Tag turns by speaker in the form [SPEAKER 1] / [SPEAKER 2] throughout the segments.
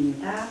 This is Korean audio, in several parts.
[SPEAKER 1] 입니다.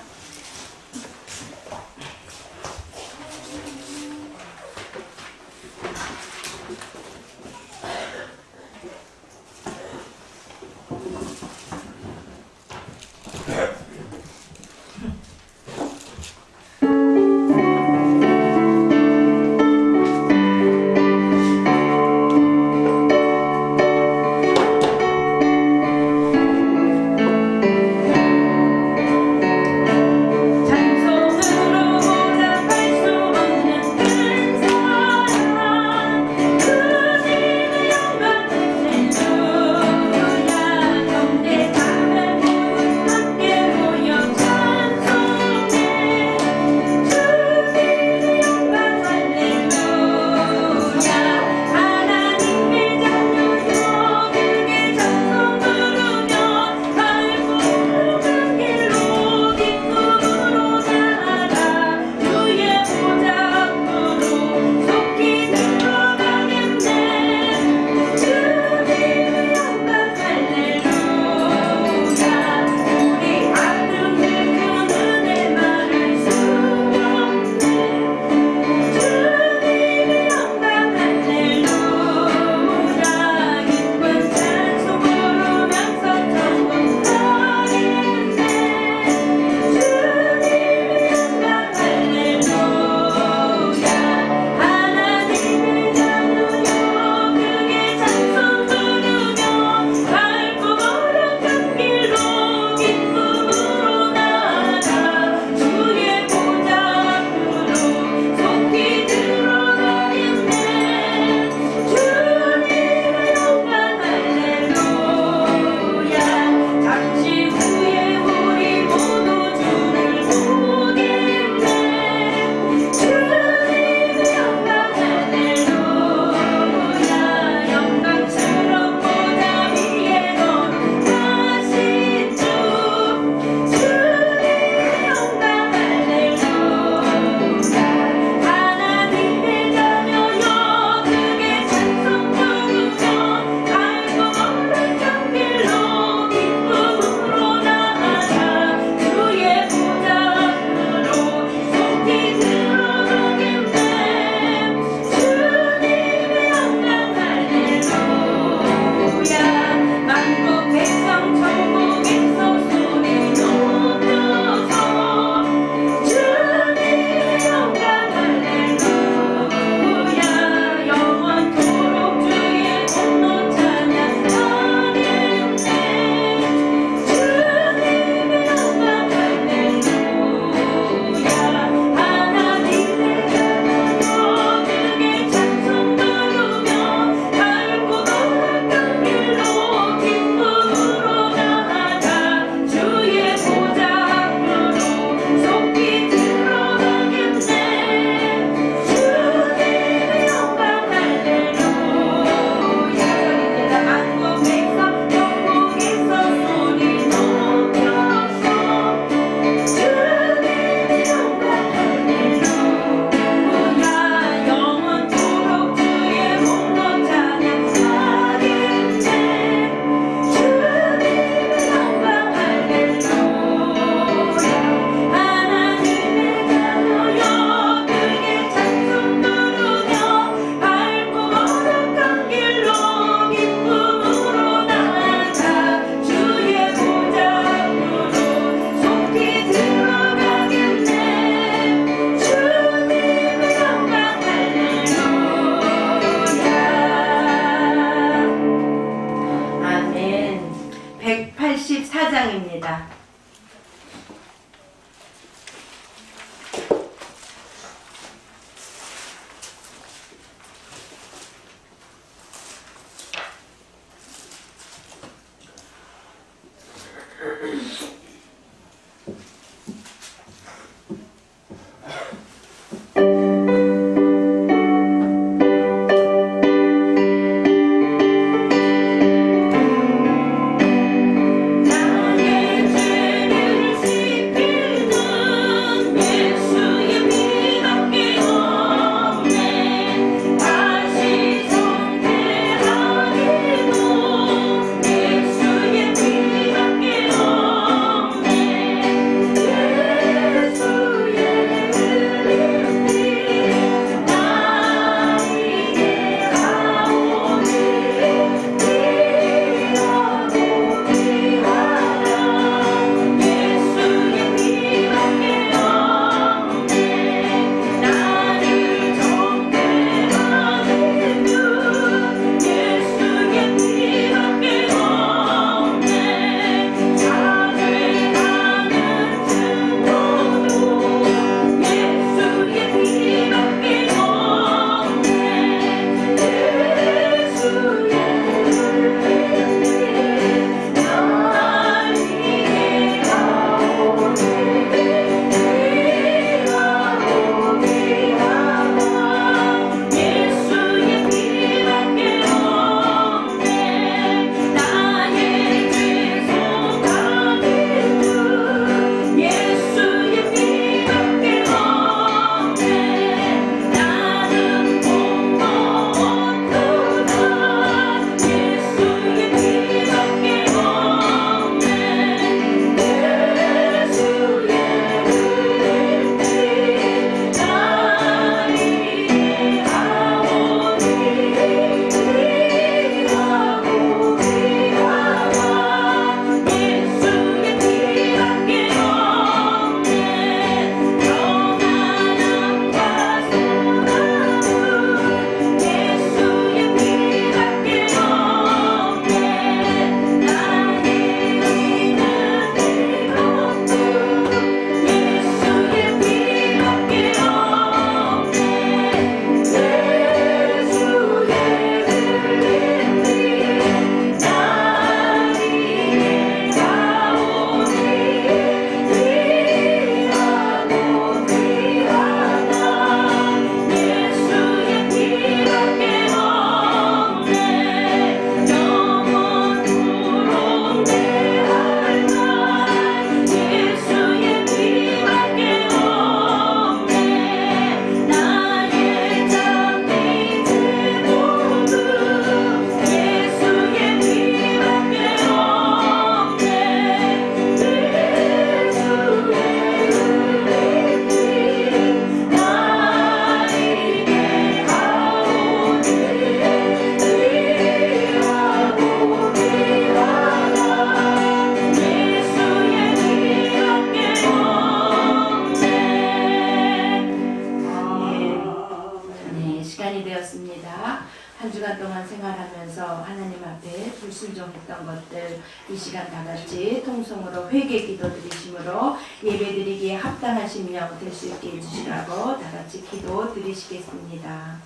[SPEAKER 1] 생활하면서 하나님 앞에 불순종했던 것들 이 시간 다 같이 통성으로 회개 기도 드리심으로 예배드리기에 합당한 심령 될 수 있게 해주시라고 다 같이 기도 드리시겠습니다.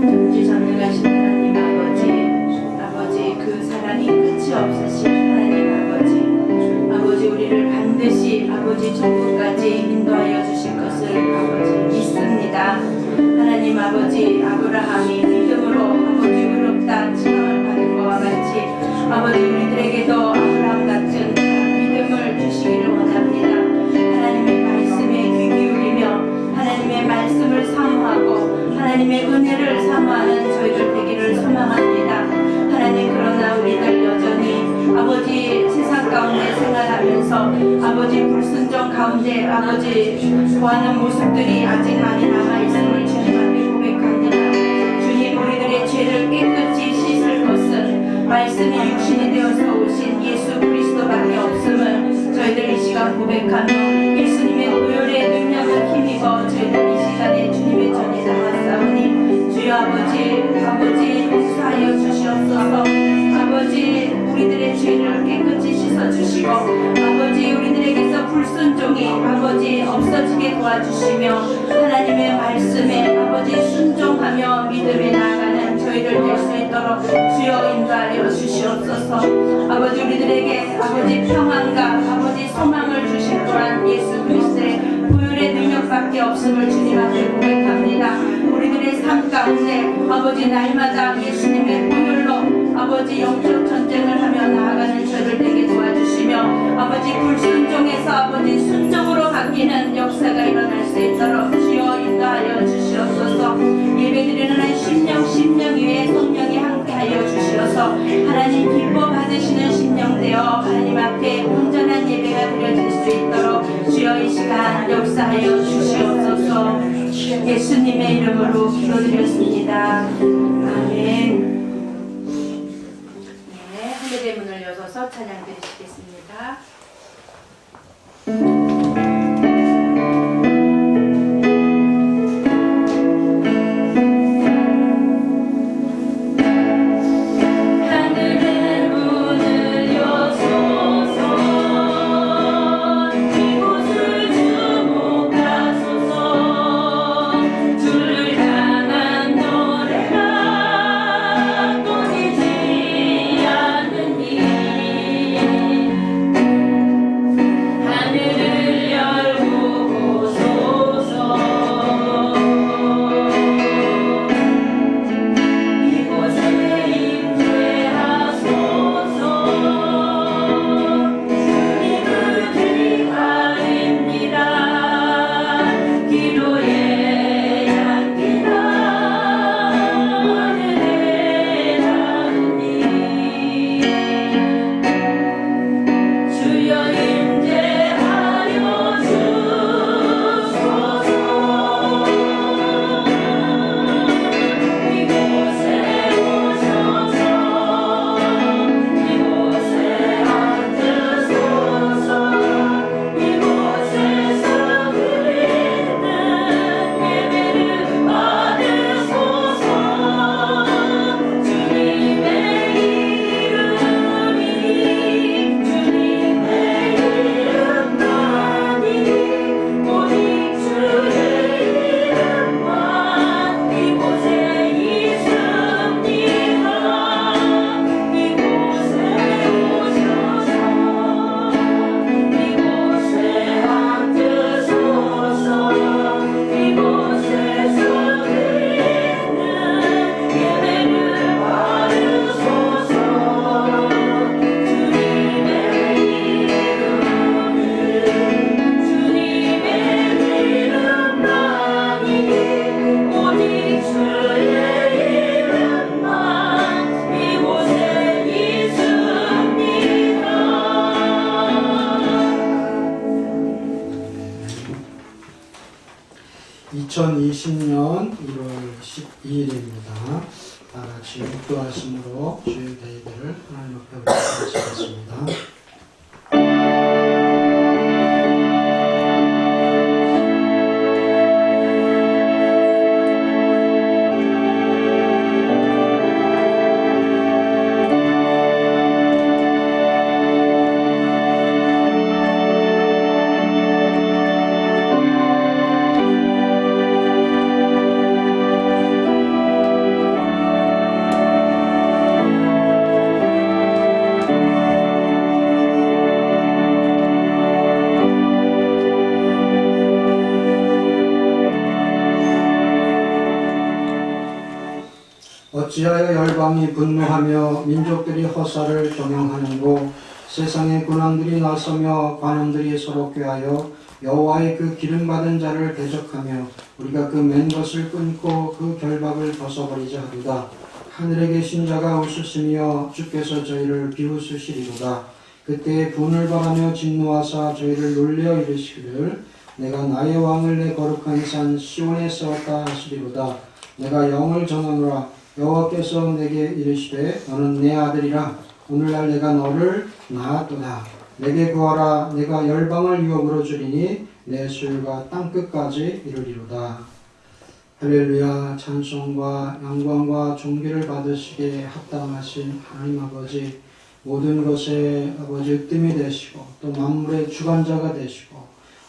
[SPEAKER 1] 전지전능하신 하나님 아버지 그 사랑이 끝이 없으신 하나님 아버지 우리를 반드시 아버지 천국까지 인도하여 주실 것을 아버지 믿습니다. 하나님 아버지 아브라함이 믿음으로 아버지 의롭다 칭함을 받은 것과 같이 아버지 우리들에게도 아브라함 같은 믿음을 주시기를 원합니다. 하나님의 말씀에 귀 기울이며 하나님의 말씀을 사모하고 하나님의 은혜를 사모하는 저희들 되기를 소망합니다. 하나님 그러나 우리들 여전히 아버지 세상 가운데 생활하면서 아버지 불순종 가운데 아버지 구하는 모습들이 아직 많이 남아있음을 주님 앞에 고백합니다. 주님 우리들의 죄를 깨끗이 씻을 것은 말씀이 육신이 되어서 오신 예수 그리스도밖에 없음을 저희들 이 시간 고백하며 예수님의 보혈의 능력을 힘입어 저희들 이 시간에 주님의 전에 나왔사오니 주여 아버지 용서하여 주시옵소서. 아버지 우리들의 죄를 깨끗이 씻어주시고 아버지 우리들에게서 불순종이 아버지 없어지게 도와주시며 하나님의 말씀에 아버지 순종하며 믿음에 나아가는 저희들 될 수 있도록 주여 인도하여 주시옵소서. 아버지 우리들에게 아버지 평안과 아버지 소망을 주실 거란 예수 그리스도의 보혈의 능력밖에 없음을 주님 앞에 고백합니다. 우리들의 삶 가운데 아버지 날마다 예수님의 보혈로 아버지 영적 전쟁을 하며 나아가는 저희들 되게 도와주시며 아버지 불순종에서 아버지 순종으로 바뀌는 역사가 일어날 수 있도록 주여 인도하여 주시옵소서. 예배드리는 한 심령 위에 성령이 함께하여 주시어서 하나님 기뻐 받으시는 심령 되어 하나님 앞에 온전한 예배가 드려질 수 있도록 주여 이 시간 역사하여 주시옵소서. 예수님의 이름으로 기도드렸습니다. 아멘. 네, 문을 열어서 찬양 드리시겠습니다.
[SPEAKER 2] (2020년 1월 12일입니다) 다같이 묵도하심으로 주의 대회를 하나님 앞에 올려드리겠습니다. 어찌하여 열방이 분노하며 민족들이 허사를 경영하는고 세상의 군왕들이 나서며 관원들이 서로 꾀하여 여호와의 그 기름 받은 자를 대적하며 우리가 그 맨 것을 끊고 그 결박을 벗어버리자 하도다. 하늘에 계신 자가 웃으시며 주께서 저희를 비웃으시리로다. 그때 분을 바라며 진노하사 저희를 놀려 이르시기를 내가 나의 왕을 내 거룩한 산 시온에 세웠다 하시리로다. 내가 영을 전하노라. 여호와께서 내게 이르시되 너는 내 아들이라. 오늘날 내가 너를 낳았도다. 내게 구하라. 내가 열방을 유업으로 주리니 내 소유가 땅끝까지 이르리로다. 할렐루야. 찬송과 영광과 존귀를 받으시기에 합당하신 하나님 아버지, 모든 것에 아버지 으뜸이 되시고 또 만물의 주관자가 되시고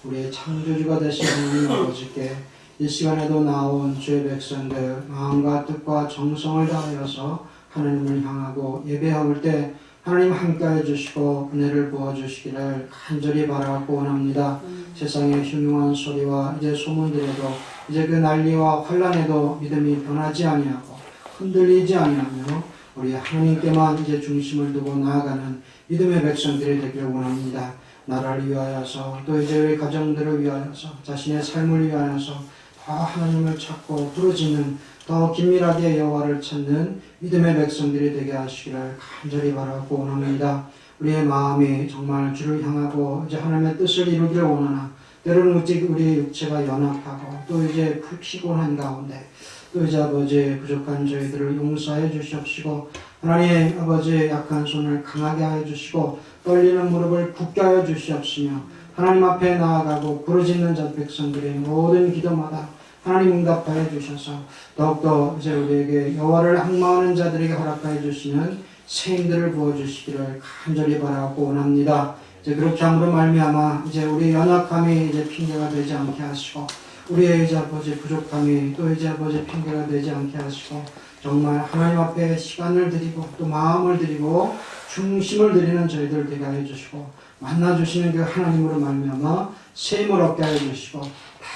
[SPEAKER 2] 우리의 창조주가 되신 하나님 아버지께 이 시간에도 나온 주의 백성들 마음과 뜻과 정성을 다하여서 하나님을 향하고 예배할 때 하나님 함께해 주시고 은혜를 부어주시기를 간절히 바라고 원합니다. 세상의 흉흉한 소리와 이제 소문들에도 이제 그 난리와 환란에도 믿음이 변하지 아니하고 흔들리지 아니하며 우리 하나님께만 이제 중심을 두고 나아가는 믿음의 백성들이 되기를 원합니다. 나라를 위하여서 또 이제 우리 가정들을 위하여서 자신의 삶을 위하여서 더 하나님을 찾고 부르짖는 더 긴밀하게 여호와를 찾는 믿음의 백성들이 되게 하시기를 간절히 바라고 원합니다. 우리의 마음이 정말 주를 향하고 이제 하나님의 뜻을 이루기를 원하나 때로는 우리 육체가 연약하고 또 이제 피곤한 가운데 또 이제 아버지 부족한 저희들을 용서해 주시옵시고 하나님 아버지 약한 손을 강하게 하여 주시고 떨리는 무릎을 굳게 하여 주시옵시며 하나님 앞에 나아가고 부르짖는 자 백성들의 모든 기도마다 하나님 응답하여 주셔서 더욱더 이제 우리에게 여호와를 앙망하는 자들에게 허락하여 주시는 새 힘들을 부어주시기를 간절히 바라고 원합니다. 이제 그렇게 함으로 말미암아 이제 우리 연약함이 이제 핑계가 되지 않게 하시고 우리의 이제 아버지 부족함이 또 이제 아버지 핑계가 되지 않게 하시고 정말 하나님 앞에 시간을 드리고 또 마음을 드리고 중심을 드리는 저희들 되게 하여 주시고 만나주시는 그 하나님으로 말미암아 새 힘을 얻게 하여 주시고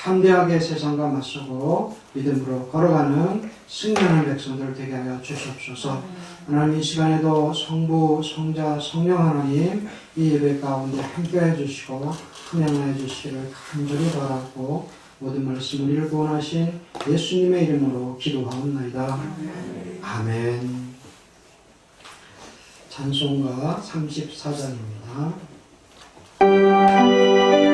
[SPEAKER 2] 담대하게 세상과 맞서고 믿음으로 걸어가는 승리하는 백성들 되게 하여 주시옵소서. 하나님 이 시간에도 성부, 성자, 성령 하나님 이 예배 가운데 함께해 주시고 함양하여 주시기를 간절히 바라고 모든 말씀 우리를 구원하신 예수님의 이름으로 기도하옵나이다. 아멘. 찬송가 34장입니다.
[SPEAKER 3] 영광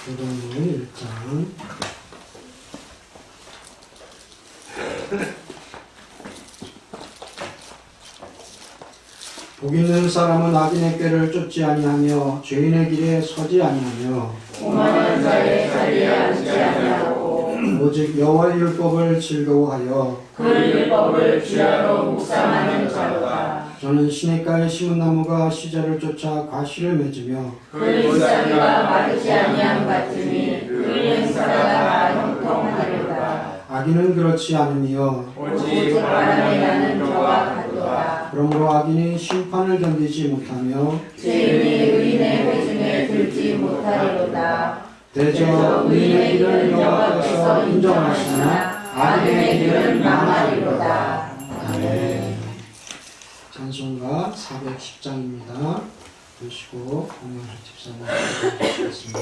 [SPEAKER 2] 요동문 1장. 복 있는 사람은 악인의 꾀를 쫓지 아니하며 죄인의 길에 서지 아니하며
[SPEAKER 1] 오만한 자의 자리에 앉지 아니하고
[SPEAKER 2] 오직 여호와의 율법을 즐거워하여
[SPEAKER 1] 그 율법을 귀하로 묵상하는 자로다.
[SPEAKER 2] 저는 시냇가에 심은 나무가 시절을 쫓아 과실을 맺으며
[SPEAKER 1] 그 잎사귀가 마르지 아니함 같으니 그 행사가 형통하리로다.
[SPEAKER 2] 악인은 그렇지 않으며
[SPEAKER 1] 오직 바람에 나는 저와 같도다.
[SPEAKER 2] 그러므로 악인이 심판을 견디지 못하며
[SPEAKER 1] 죄인이 의인의 회중에 들지 못하리로다.
[SPEAKER 2] 대저 의인의 길을 여호와께서 인정하시나
[SPEAKER 1] 악인의 길은 망하리로다.
[SPEAKER 2] 아멘. 찬송가 410장입니다. 보시고 공연을 집사님 하겠습니다.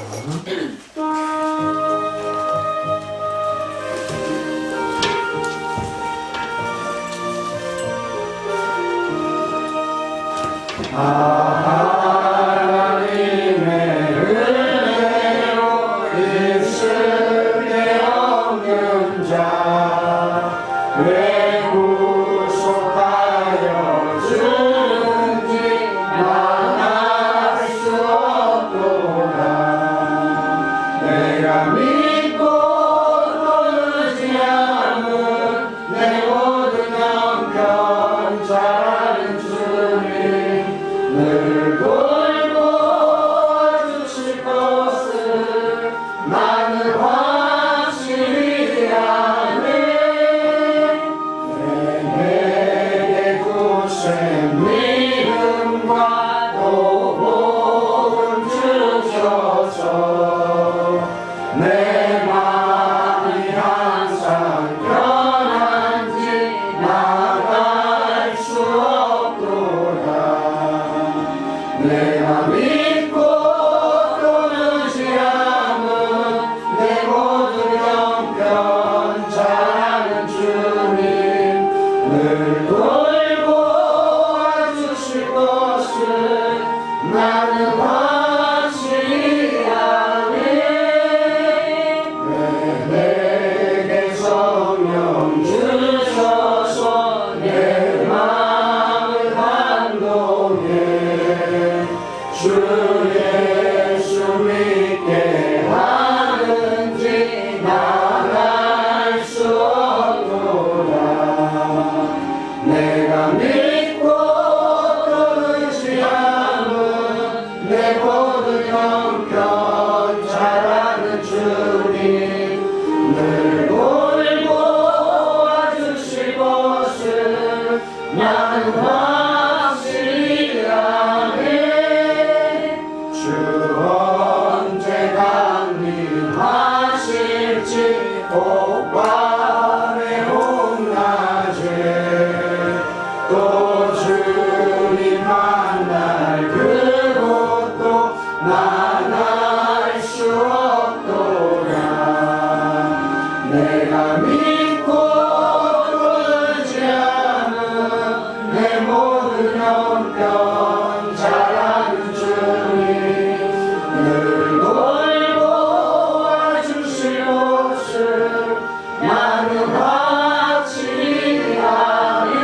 [SPEAKER 2] 하나님의 은혜로 있을 데 없는 자 왜 구속하여 주는지 만날 수 없도다. 내가 믿고 또르지 않은 내 모든 형편 잘하는 주님 늘 돌보주실 것을 나는 확실히 아네. 내게 구세 믿음과 또 복을 주셔서 내 마음이 항상 편한지 나갈 수 없도다. 내가 믿고 또르지 않은 내 모든 형편 잘하는 주님 늘 돌보아 주실 것을 나는 확실히 아네. 내게 성령 주셔서 내 마음을 감동해 주 예수 믿게 하는지 나갈 수 없도다. 내가 믿고 또르지 않은 내 모든 형편 잘하는 주님 늘 돌보아 주실 것을 나는 확실히 아네. 주 언제 강림하실지 오밤의 홍낮에 또 주님 만날 그곳도 난 알 수 없도다. 내가 믿고 또르지 않은 내 모든 형편 잘하는 주님 늘 돌보아 주실 것을 나는 확실히 아네.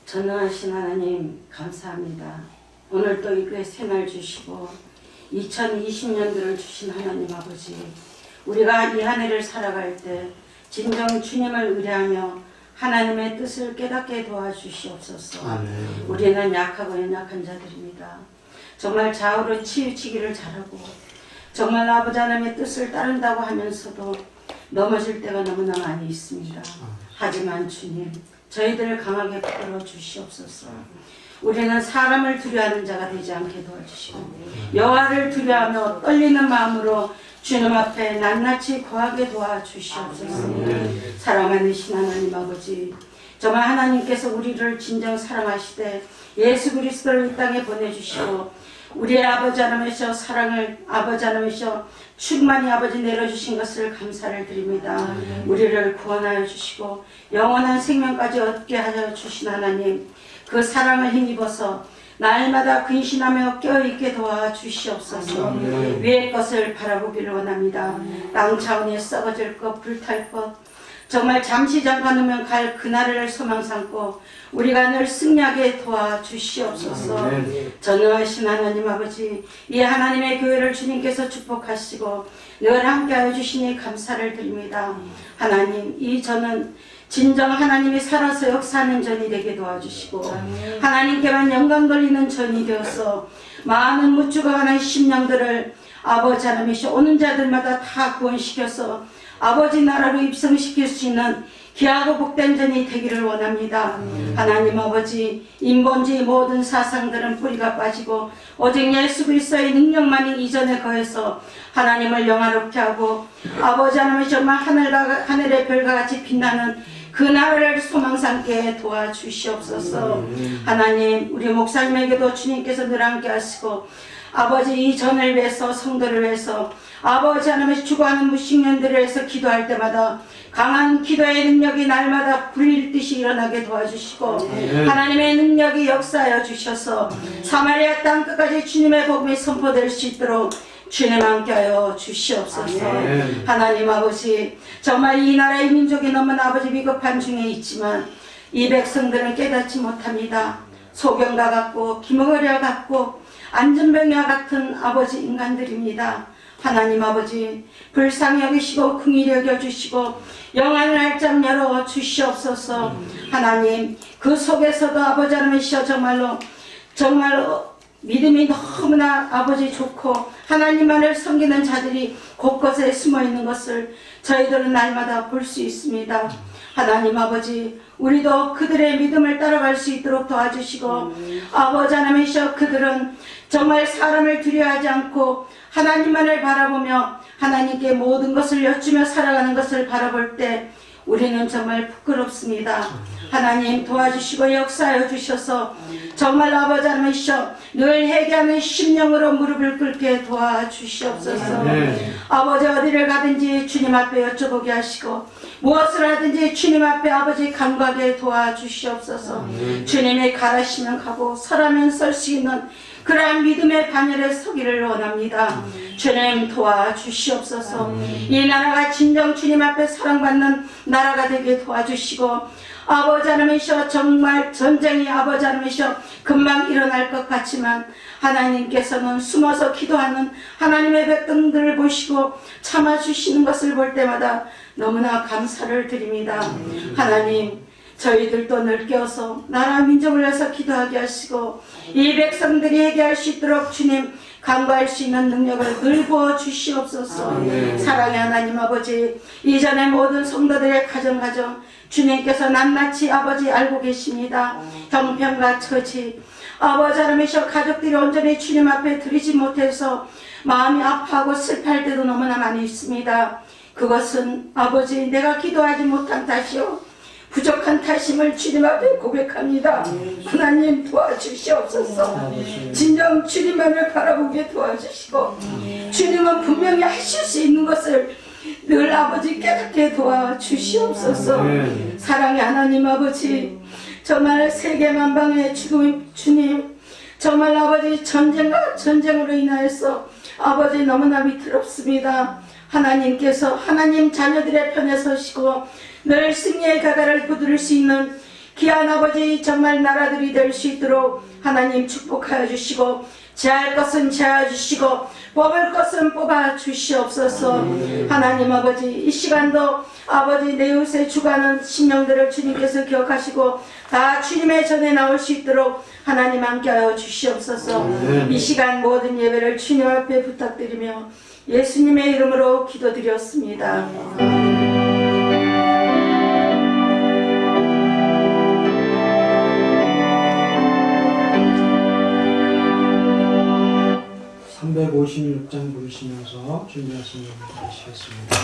[SPEAKER 3] 전능하신 하나님 감사합니다. 오늘 또 이 교회 새날 주시고 2020년도를 주신 하나님 아버지, 우리가 이 한 해를 살아갈 때 진정 주님을 의뢰하며 하나님의 뜻을 깨닫게 도와주시옵소서.
[SPEAKER 2] 아멘.
[SPEAKER 3] 우리는 약하고 연약한 자들입니다. 정말 좌우로 치우치기를 잘하고 정말 아버지 하나님의 뜻을 따른다고 하면서도 넘어질 때가 너무나 많이 있습니다. 하지만 주님, 저희들을 강하게 붙들어 주시옵소서. 우리는 사람을 두려워하는 자가 되지 않게 도와주시고 여호와를 두려워하며 떨리는 마음으로 주님 앞에 낱낱이 거하게 도와주시옵소서. 사랑하는 신 하나님 아버지, 정말 하나님께서 우리를 진정 사랑하시되 예수 그리스도를 이 땅에 보내주시고 우리의 아버지 하나님이셔 사랑을 아버지 하나님이셔 충만히 아버지 내려주신 것을 감사를 드립니다. 우리를 구원하여 주시고 영원한 생명까지 얻게 하여 주신 하나님, 그 사랑을 힘입어서 날마다 근신하며 껴있게 도와주시옵소서. 위의 것을 바라보기를 원합니다. 땅 차원에 썩어질 것, 불탈 것, 정말 잠시 잠깐 오면 갈 그날을 소망 삼고 우리가 늘 승리하게 도와주시옵소서. 전능하신 하나님 아버지, 이 하나님의 교회를 주님께서 축복하시고 늘 함께하여 주시니 감사를 드립니다. 하나님, 이 전은 진정 하나님이 살아서 역사하는 전이 되게 도와주시고 하나님께만 영광 돌리는 전이 되어서 많은 못 죽어가는 심령들을 아버지 하나님이시 오는 자들마다 다 구원시켜서 아버지 나라로 입성시킬 수 있는 귀하고 복된 전이 되기를 원합니다. 하나님 아버지, 인본주의 모든 사상들은 뿌리가 빠지고 오직 예수 그리스도의 능력만이 이전에 거해서 하나님을 영화롭게 하고 아버지 하나님이 정말 하늘의 별과 같이 빛나는 그 나라를 소망 삼게 도와주시옵소서. 하나님, 우리 목사님에게도 주님께서 늘 함께 하시고 아버지 이 전을 위해서 성도를 위해서 아버지 하나님의 죽어가는 무식년들을 위해서 기도할 때마다 강한 기도의 능력이 날마다 불일 듯이 일어나게 도와주시고 하나님의 능력이 역사하여 주셔서 사마리아 땅 끝까지 주님의 복음이 선포될 수 있도록 주님 함께하여 주시옵소서. 하나님 아버지, 정말 이 나라의 민족이 너무나 아버지 비겁한 중에 있지만 이 백성들은 깨닫지 못합니다. 소경과 같고 기머거리와 같고 안전병이와 같은 아버지 인간들입니다. 하나님 아버지, 불쌍히 여기시고 긍휼히 여겨주시고 영안을 활짝 열어 주시옵소서. 하나님, 그 속에서도 아버지 하나님이시여 정말로 믿음이 너무나 아버지 좋고 하나님만을 섬기는 자들이 곳곳에 숨어 있는 것을 저희들은 날마다 볼 수 있습니다. 하나님 아버지, 우리도 그들의 믿음을 따라갈 수 있도록 도와주시고 아버지 하나님이시여 그들은 정말 사람을 두려워하지 않고 하나님만을 바라보며 하나님께 모든 것을 여쭈며 살아가는 것을 바라볼 때 우리는 정말 부끄럽습니다. 하나님 도와주시고 역사하여 주셔서 정말 아버지 하나님이시여 늘 회개하는 심령으로 무릎을 꿇게 도와주시옵소서. 아버지 어디를 가든지 주님 앞에 여쭤보게 하시고 무엇을 하든지 주님 앞에 아버지 간구하게 도와주시옵소서. 주님이 가라시면 가고 서라면 설 수 있는 그러한 믿음의 반열에 서기를 원합니다. 주님 도와주시옵소서. 이 나라가 진정 주님 앞에 사랑받는 나라가 되게 도와주시고 아버지 하나님이시여 정말 전쟁이 아버지 하나님이시여 금방 일어날 것 같지만 하나님께서는 숨어서 기도하는 하나님의 백성들을 보시고 참아주시는 것을 볼 때마다 너무나 감사를 드립니다. 하나님, 저희들도 늘 깨어서 나라 민족을 위해서 기도하게 하시고 이 백성들이 회개할 수 있도록 주님 간구할 수 있는 능력을 늘 부어 주시옵소서. 사랑의 하나님 아버지, 이전의 모든 성도들의 가정 주님께서 낱낱이 아버지 알고 계십니다. 형편과 처지 아버지 하나님이시여 가족들이 온전히 주님 앞에 드리지 못해서 마음이 아파하고 슬퍼할 때도 너무나 많이 있습니다. 그것은 아버지 내가 기도하지 못한 탓이요 부족한 탓임을 주님 앞에 고백합니다. 하나님 도와주시옵소서. 진정 주님만을 바라보게 도와주시고 주님은 분명히 하실 수 있는 것을 늘 아버지 깨닫게 도와주시옵소서. 사랑의 하나님 아버지, 정말 세계 만방의 주님 정말 아버지 전쟁으로 인하여서 아버지 너무나 위태롭습니다. 하나님께서 하나님 자녀들의 편에 서시고 늘 승리의 가다를 부두를 수 있는 귀한 아버지 정말 나라들이 될 수 있도록 하나님 축복하여 주시고 제할 것은 제하여 주시고 뽑을 것은 뽑아 주시옵소서. 하나님 아버지, 이 시간도 아버지 내 이웃에 죽어가는 심령들을 주님께서 기억하시고 다 주님의 전에 나올 수 있도록 하나님 함께하여 주시옵소서. 이 시간 모든 예배를 주님 앞에 부탁드리며 예수님의 이름으로 기도드렸습니다.
[SPEAKER 2] 356장 부르시면서 준비하신 예배 드리시겠습니다.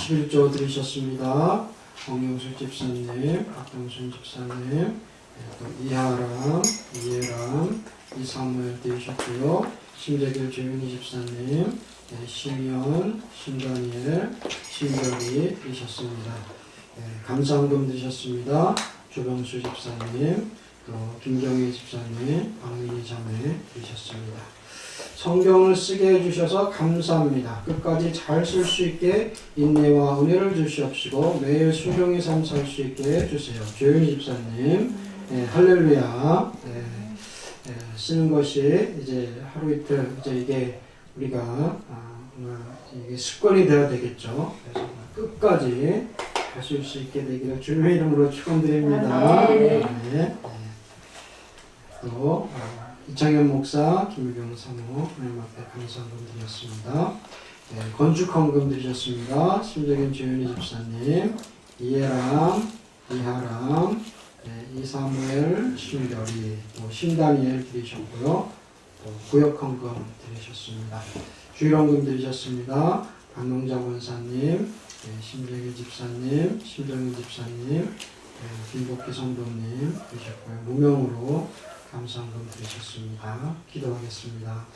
[SPEAKER 2] 11조 들으셨습니다. 홍영수 집사님, 박동순 집사님, 또 이하람, 이해람, 이사무엘 들으셨고요. 심재길 조윤희 집사님, 심연, 신다니엘, 신별이 들으셨습니다. 감사헌금 드셨습니다. 조병수 집사님, 또 김경희 집사님, 박민희 자매 드셨습니다. 성경을 쓰게 해주셔서 감사합니다. 끝까지 잘 쓸 수 있게 인내와 은혜를 주시옵시고 매일 순종의 삶 살 수 있게 해주세요. 조윤희 집사님, 할렐루야. 쓰는 것이 이제 하루 이틀 이제 이게 우리가 이게 습관이 되어야 되겠죠. 그래서 끝까지 하실 수 있게 되기를 주님의 이름으로 축원드립니다. 네. 또 이창현 목사, 김유경 사모 하나님 앞에 감사헌금 드렸습니다. 건축헌금 드리셨습니다. 심재균 조윤희 집사님, 이해람, 이하람, 이사무엘, 신별이, 또 신다니엘 드리셨고요. 또 구역헌금 드리셨습니다. 주일헌금 드리셨습니다. 박명자 권사님, 심재균 집사님, 심정인 집사님, 김복기 성도님 드리셨고요. 무명으로 감사헌금 드리셨습니다. 기도하겠습니다.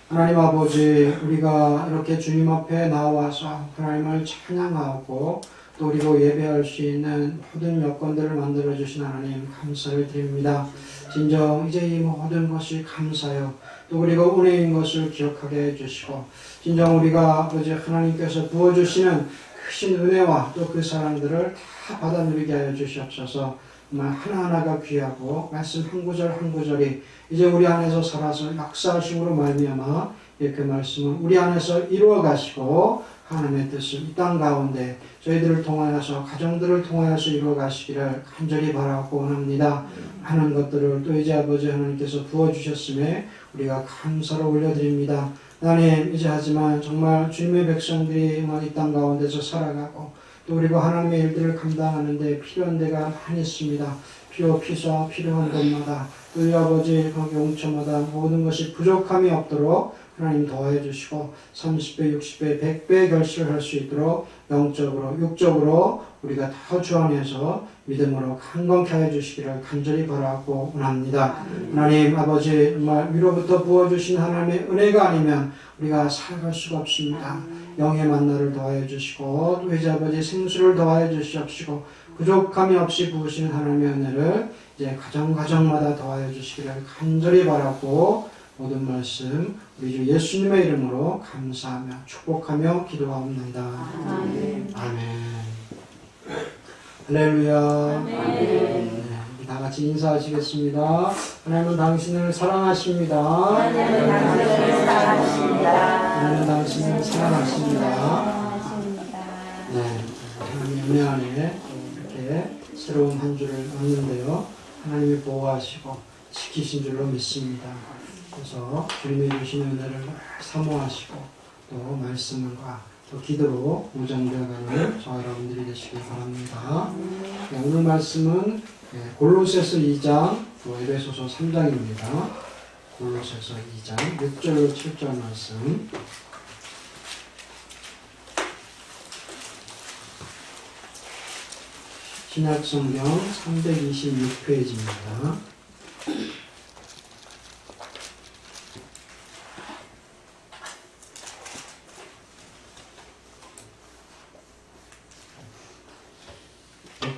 [SPEAKER 2] 하나님 아버지, 우리가 이렇게 주님 앞에 나와서 하나님을 찬양하고 또 우리로 예배할 수 있는 모든 여건들을 만들어주신 하나님 감사를 드립니다. 진정 이제 이 모든 것이 감사요 또 그리고 은혜인 것을 기억하게 해주시고 진정 우리가 아버지 하나님께서 부어주시는 크신 은혜와 또 그 사랑들을 다 받아 누리게 하여 주시옵소서. 정말 하나하나가 귀하고 말씀 한 구절 한 구절이 이제 우리 안에서 살아서 역사하심으로 말미암아 그 말씀은 우리 안에서 이루어 가시고 하나님의 뜻을 이 땅 가운데 저희들을 통하여서 가정들을 통하여서 이루어 가시기를 간절히 바라고 원합니다. 하는 것들을 또 이제 아버지 하나님께서 부어주셨음에 우리가 감사로 올려드립니다. 하나님 이제 하지만 정말 주님의 백성들이 이 땅 가운데서 살아가고 또 그리고 하나님의 일들을 감당하는데 필요한 데가 많이 있습니다. 피사 필요한 것마다 또 이 아버지 거기 옹초마다 모든 것이 부족함이 없도록 하나님 더해 주시고 30배, 60배, 100배 결실을 할 수 있도록 영적으로, 육적으로 우리가 다 주 안에서 믿음으로 강건케 해 주시기를 간절히 바라고 원합니다. 하나님 아버지 정말 위로부터 부어주신 하나님의 은혜가 아니면 우리가 살아갈 수가 없습니다. 영의 만나를 더하여 주시고 또 이제 아버지 생수를 더하여 주시옵시고 부족함이 없이 부으시는 하나님의 은혜를 이제 가정마다 더하여 주시기를 간절히 바라고 모든 말씀 우리 주 예수님의 이름으로 감사하며 축복하며 기도하옵나이다. 아멘. 할렐루야. 네, 다 같이 인사하시겠습니다. 하나님은 당신을 사랑하십니다. 하나님은 당신을 사랑하십니다. 네, 하나님의 은혜 안에 이렇게 새로운 한 주를 맞는데요. 하나님이 보호하시고 지키신 줄로 믿습니다. 그래서 주님이 주신 은혜를 사모하시고 또 말씀과 또 기도로 무장되어가는 저와 여러분들이 되시길 바랍니다. 네, 오늘 말씀은 골로새서 2장 또 에베소서 3장입니다. 골로새서 2장 6절로 7절 말씀. 신약성경 326페이지입니다.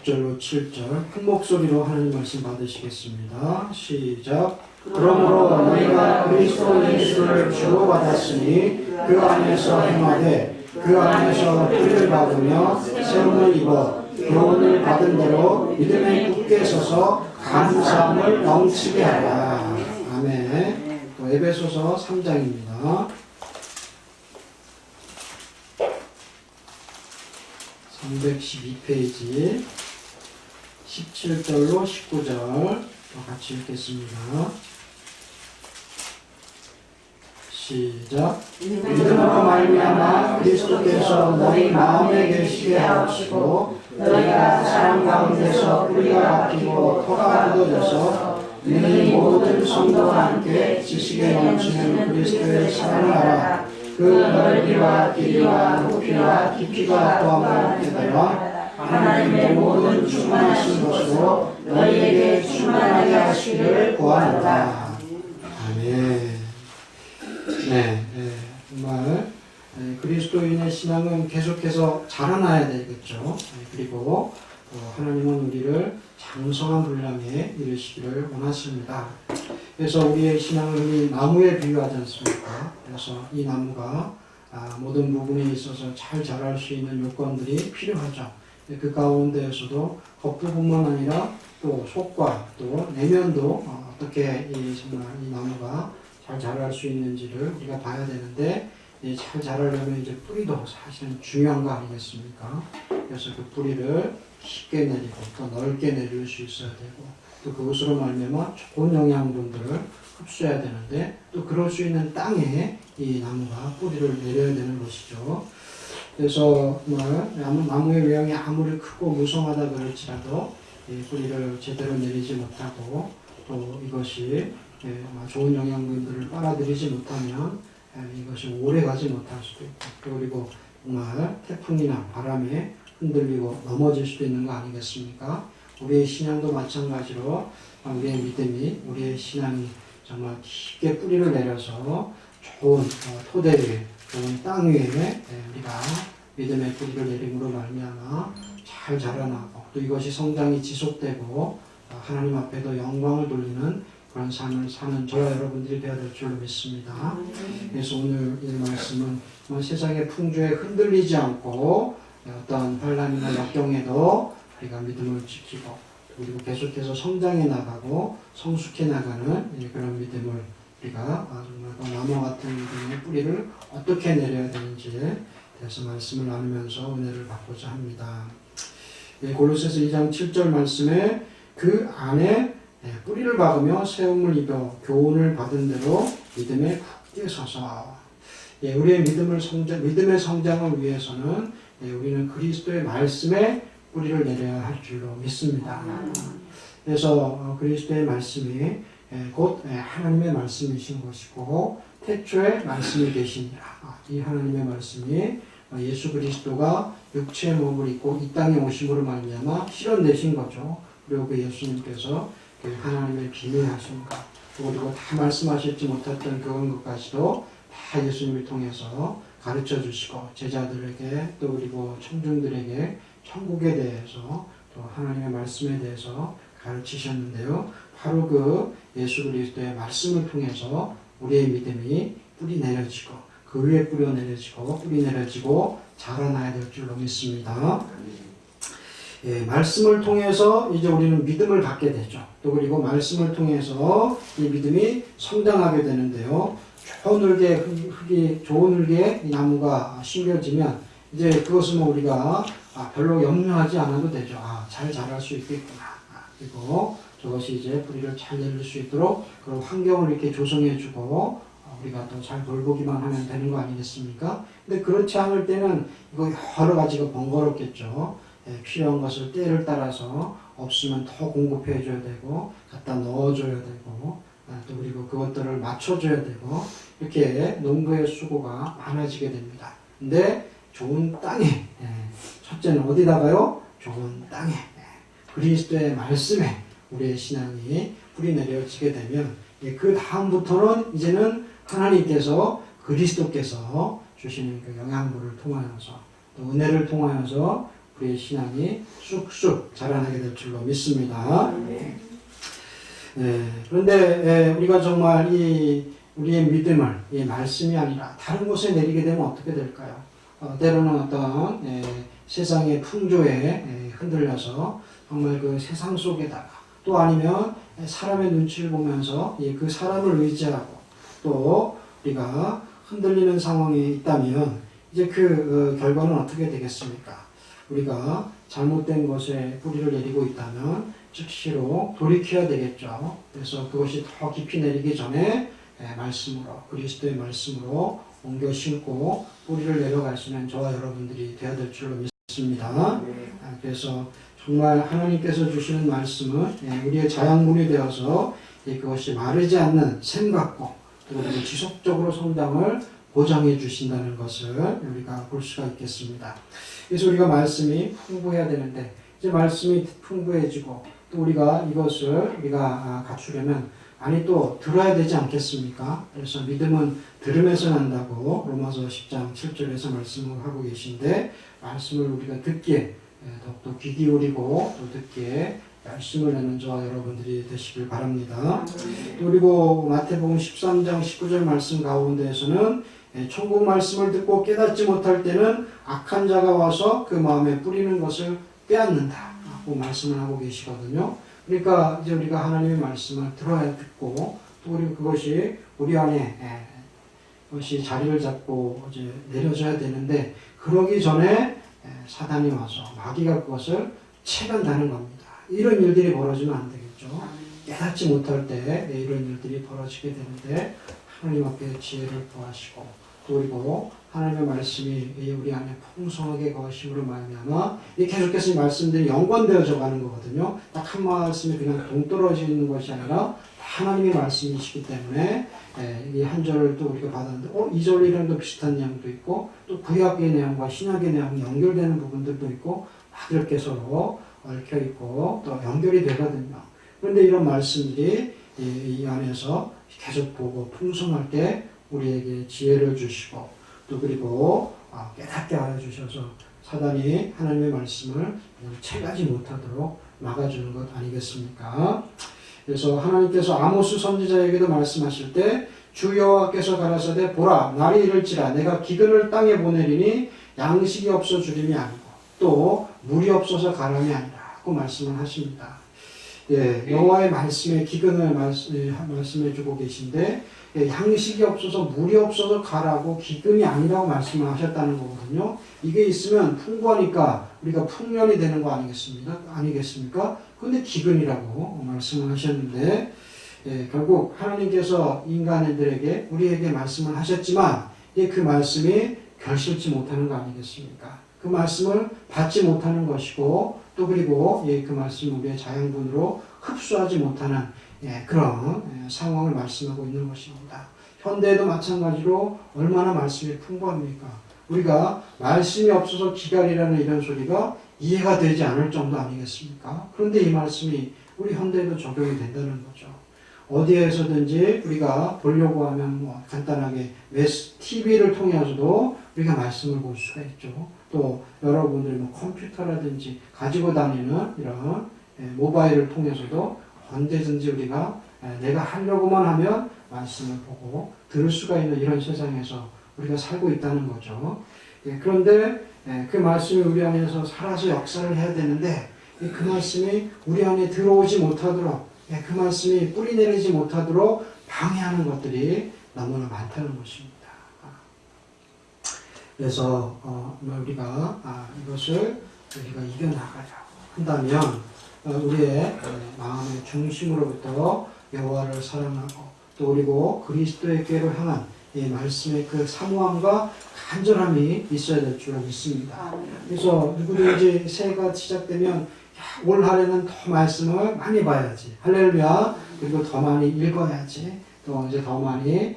[SPEAKER 2] 절로 7절 큰 목소리로 하나님 말씀 받으시겠습니다. 시작. 그러므로 너희가 그리스도 예수를 주로 받았으니 그 안에서 행하되 그 안에서 뿌리를 받으며 세움을 입어 교훈을 받은 대로 믿음에 굳게 서서 감사함을 넘치게 하라. 아멘. 또 에베소서 3장입니다. 312페이지 17절로 19절 같이 읽겠습니다. 시작. 믿음으로 말미암아 그리스도께서 너희 마음에 계시게 하시고 너희가 사람 가운데서 뿌리가 박히고 토가 굳어져서 너희 모든 성도와 함께 지식에 넘치는 그리스도의 사랑을 알아 그 넓이와 길이와 높이와 깊이가 또한 깨달아 하나님의 모든 충만하신 것으로 너희에게 충만하게 하시기를 구하노라. 아멘. 네, 정말 그리스도인의 신앙은 계속해서 자라나야 되겠죠. 그리고 하나님은 우리를 장성한 분량에 이르시기를 원하십니다. 그래서 우리의 신앙은 이 나무에 비유하지 않습니까? 그래서 이 나무가 모든 부분에 있어서 잘 자랄 수 있는 요건들이 필요하죠. 그 가운데에서도 겉부분만 아니라 또 속과 또 내면도 어떻게 정말 이 나무가 잘 자랄 수 있는지를 우리가 봐야 되는데, 잘 자라려면 이제 뿌리도 사실은 중요한 거 아니겠습니까? 그래서 그 뿌리를 깊게 내리고 또 넓게 내릴 수 있어야 되고, 또 그것으로 말미암아 좋은 영양분들을 흡수해야 되는데, 또 그럴 수 있는 땅에 이 나무가 뿌리를 내려야 되는 것이죠. 그래서 정말 나무의 외형이 아무리 크고 무성하다 그럴지라도 뿌리를 제대로 내리지 못하고, 또 이것이 좋은 영양분들을 빨아들이지 못하면 이것이 오래 가지 못할 수도 있고, 그리고 정말 태풍이나 바람에 흔들리고 넘어질 수도 있는 거 아니겠습니까? 우리의 신앙도 마찬가지로 우리의 믿음이, 우리의 신앙이 정말 깊게 뿌리를 내려서 좋은 토대 위에, 좋은 땅 위에 우리가 믿음의 뿌리를 내림으로 말미암아 잘 자라나고, 또 이것이 성장이 지속되고 하나님 앞에도 영광을 돌리는 그런 삶을 사는 저와 여러분들이 되어야 될 줄로 믿습니다. 그래서 오늘 이 말씀은 세상의 풍조에 흔들리지 않고 어떤 환난이나 역경에도 우리가 믿음을 지키고, 그리고 계속해서 성장해 나가고 성숙해 나가는 그런 믿음을 우리가 정말 나무 같은 믿음의 뿌리를 어떻게 내려야 되는지에 대해서 말씀을 나누면서 은혜를 받고자 합니다. 골로새서 2장 7절 말씀에 그 안에 뿌리를 박으며 세움을 입어 교훈을 받은 대로 믿음에 굳게 서서, 우리의 믿음의 성장을 위해서는 우리는 그리스도의 말씀에 뿌리를 내려야 할 줄로 믿습니다. 그래서 그리스도의 말씀이 곧 하나님의 말씀이신 것이고, 태초에 말씀이 계시니라. 이 하나님의 말씀이 예수 그리스도가 육체의 몸을 입고 이 땅에 오심으로 말미암아 실현되신 거죠. 그리고 그 예수님께서 하나님의 비밀하신 것, 그리고 다 말씀하실지 못했던 그런 것까지도 다 예수님을 통해서 가르쳐 주시고, 제자들에게 또 그리고 청중들에게 천국에 대해서 또 하나님의 말씀에 대해서 가르치셨는데요. 바로 그 예수 그리스도의 말씀을 통해서 우리의 믿음이 뿌리 내려지고, 그 위에 뿌리 내려지고 자라나야 될 줄로 믿습니다. 말씀을 통해서 이제 우리는 믿음을 갖게 되죠. 또 그리고 말씀을 통해서 이 믿음이 성장하게 되는데요. 좋은 흙에 이 나무가 심겨지면 이제 그것은 우리가 별로 염려하지 않아도 되죠. 잘 자랄 수 있겠구나. 그리고 저것이 이제 뿌리를 잘 내릴 수 있도록 그런 환경을 이렇게 조성해주고 우리가 또 잘 돌보기만 하면 되는 거 아니겠습니까? 근데 그렇지 않을 때는 이거 여러 가지가 번거롭겠죠. 필요한 것을 때를 따라서 없으면 더 공급해 줘야 되고, 갖다 넣어줘야 되고, 또 그리고 그것들을 맞춰줘야 되고, 이렇게 농부의 수고가 많아지게 됩니다. 근데 좋은 땅에, 첫째는 어디다가요? 좋은 땅에, 그리스도의 말씀에 우리의 신앙이 뿌리 내려지게 되면, 그 다음부터는 이제는 하나님께서, 그리스도께서 주시는 그 영양분을 통하여서, 또 은혜를 통하여서 우리의 신앙이 쑥쑥 자라나게 될 줄로 믿습니다. 그런데 우리가 정말 우리의 믿음을 이 말씀이 아니라 다른 곳에 내리게 되면 어떻게 될까요? 때로는 어떤 세상의 풍조에 흔들려서 정말 그 세상 속에다가, 또 아니면 사람의 눈치를 보면서 그 사람을 의지하고 또 우리가 흔들리는 상황에 있다면 이제 그 결과는 어떻게 되겠습니까? 우리가 잘못된 것에 뿌리를 내리고 있다면 즉시로 돌이켜야 되겠죠. 그래서 그것이 더 깊이 내리기 전에 말씀으로, 그리스도의 말씀으로 옮겨 심고 뿌리를 내려갈 수 있는 저와 여러분들이 되어야 될 줄로 믿습니다. 그래서 정말 하나님께서 주시는 말씀은 우리의 자양분이 되어서 그것이 마르지 않는 샘 같고, 또 그리고 지속적으로 성장을 보장해 주신다는 것을 우리가 볼 수가 있겠습니다. 그래서 우리가 말씀이 풍부해야 되는데 이제 말씀이 풍부해지고 또 우리가 이것을 우리가 갖추려면 많이 또 들어야 되지 않겠습니까? 그래서 믿음은 들음에서 난다고 로마서 10장 7절에서 말씀을 하고 계신데 말씀을 우리가 듣기에 더욱더 귀 기울이고 또 듣기에 열심을 내는 저와 여러분들이 되시길 바랍니다. 그리고 마태복음 13장 19절 말씀 가운데에서는 천국 말씀을 듣고 깨닫지 못할 때는 악한 자가 와서 그 마음에 뿌리는 것을 빼앗는다고 말씀을 하고 계시거든요. 그러니까 이제 우리가 하나님의 말씀을 들어야 듣고 또 우리 그것이 우리 안에 그것이 자리를 잡고 이제 내려져야 되는데 그러기 전에 사단이 와서 마귀가 그것을 채간다는 겁니다. 이런 일들이 벌어지면 안 되겠죠. 깨닫지 못할 때 이런 일들이 벌어지게 되는데 하나님 앞에 지혜를 구하시고 또 그리고 하나님의 말씀이 우리 안에 풍성하게 거하심으로 말미암아 계속해서 이 말씀들이 연관되어져 가는 거거든요. 딱 한 말씀이 그냥 동떨어지는 것이 아니라 하나님의 말씀이시기 때문에 이 한 절을 또 우리가 받았는데 2절이랑도 비슷한 내용도 있고 또 구약의 내용과 신약의 내용이 연결되는 부분들도 있고 이렇게 서로 얽혀 있고 또 연결이 되거든요. 그런데 이런 말씀들이 이 안에서 계속 보고 풍성할 때 우리에게 지혜를 주시고 또 그리고 깨닫게 하여 주셔서 사단이 하나님의 말씀을 채가지 못하도록 막아주는 것 아니겠습니까? 그래서 하나님께서 아모스 선지자에게도 말씀하실 때 주 여호와께서 가라사대 보라 날이 이를지라 내가 기근을 땅에 보내리니 양식이 없어 주림이 아니고 또 물이 없어서 가람이 아니라고 말씀을 하십니다. 여호와의 말씀에 기근을 말씀해 주고 계신데 양식이 없어서 물이 없어서 가라고 기근이 아니라고 말씀을 하셨다는 거거든요. 이게 있으면 풍부하니까 우리가 풍년이 되는 거 아니겠습니까? 근데 기근이라고 말씀을 하셨는데 결국 하나님께서 인간들에게 우리에게 말씀을 하셨지만 그 말씀이 결실치 못하는 거 아니겠습니까? 그 말씀을 받지 못하는 것이고 또 그리고 그 말씀을 우리의 자양분으로 흡수하지 못하는 그런 상황을 말씀하고 있는 것입니다. 현대에도 마찬가지로 얼마나 말씀이 풍부합니까? 우리가 말씀이 없어서 기갈이라는 이런 소리가 이해가 되지 않을 정도 아니겠습니까? 그런데 이 말씀이 우리 현대에도 적용이 된다는 거죠. 어디에서든지 우리가 보려고 하면 간단하게 TV를 통해서도 우리가 말씀을 볼 수가 있죠. 또 여러분들이 컴퓨터라든지 가지고 다니는 이런 모바일을 통해서도 언제든지 우리가 내가 하려고만 하면 말씀을 보고 들을 수가 있는 이런 세상에서 우리가 살고 있다는 거죠. 그런데 그 말씀이 우리 안에서 살아서 역사를 해야 되는데 그 말씀이 우리 안에 들어오지 못하도록 그 말씀이 뿌리 내리지 못하도록 방해하는 것들이 너무나 많다는 것입니다. 그래서 우리가 이것을 우리가 이겨나가려고 한다면 우리의 마음의 중심으로부터 여호와를 사랑하고 또 그리고 그리스도에게로 향한 이 말씀의 그 사모함과 간절함이 있어야 될 줄 믿습니다. 그래서 누구든지 새해가 시작되면 올 한해는 더 말씀을 많이 봐야지. 할렐루야. 그리고 더 많이 읽어야지. 또 이제 더 많이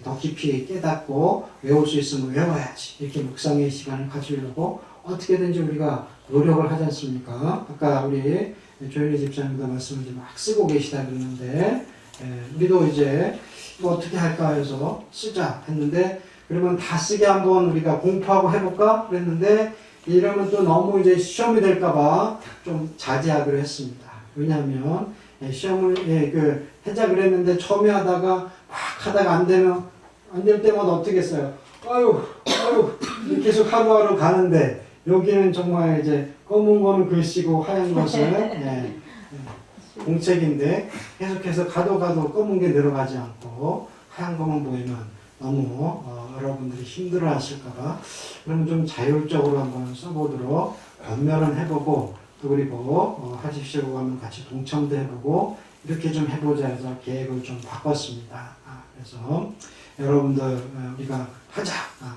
[SPEAKER 2] 더 깊이 깨닫고 외울 수 있으면 외워야지. 이렇게 묵상의 시간을 가지려고 어떻게든지 우리가 노력을 하지 않습니까? 아까 우리 조현희 집사님도 말씀을 막 쓰고 계시다 그랬는데 우리도 이제 뭐 어떻게 할까 해서 쓰자 했는데 그러면 다 쓰게 한번 우리가 공부하고 해볼까 그랬는데 이러면 또 너무 이제 시험이 될까봐 좀 자제하기로 했습니다. 왜냐하면 시험을 하자 그랬는데 처음에 하다가 막 하다가 안 될 때마다 어떻게 했어요? 아유 계속 하루하루 가는데 여기는 정말 이제 검은 거는 글씨고 하얀 것은 공책인데 계속해서 가도 검은 게 늘어가지 않고 하얀 것만 보이면 너무 여러분들이 힘들어 하실까봐 그러면 좀 자율적으로 한번 써보도록 변면은 해보고 또 그리고 하십시오 하면 같이 동참도 해보고 이렇게 좀 해보자 해서 계획을 좀 바꿨습니다. 그래서 여러분들 우리가 하자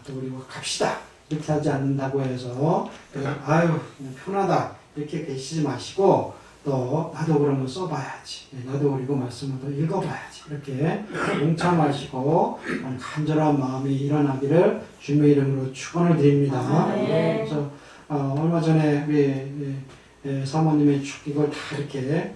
[SPEAKER 2] 또 그리고 갑시다 이렇게 하지 않는다고 해서 아유 편하다 이렇게 계시지 마시고 또 나도 그러면 써봐야지. 나도 그리고 말씀을 더 읽어봐야지. 이렇게 동참하시고 간절한 마음이 일어나기를 주님의 이름으로 축원을 드립니다. 그래서 얼마 전에 우리 사모님의 이걸 다 이렇게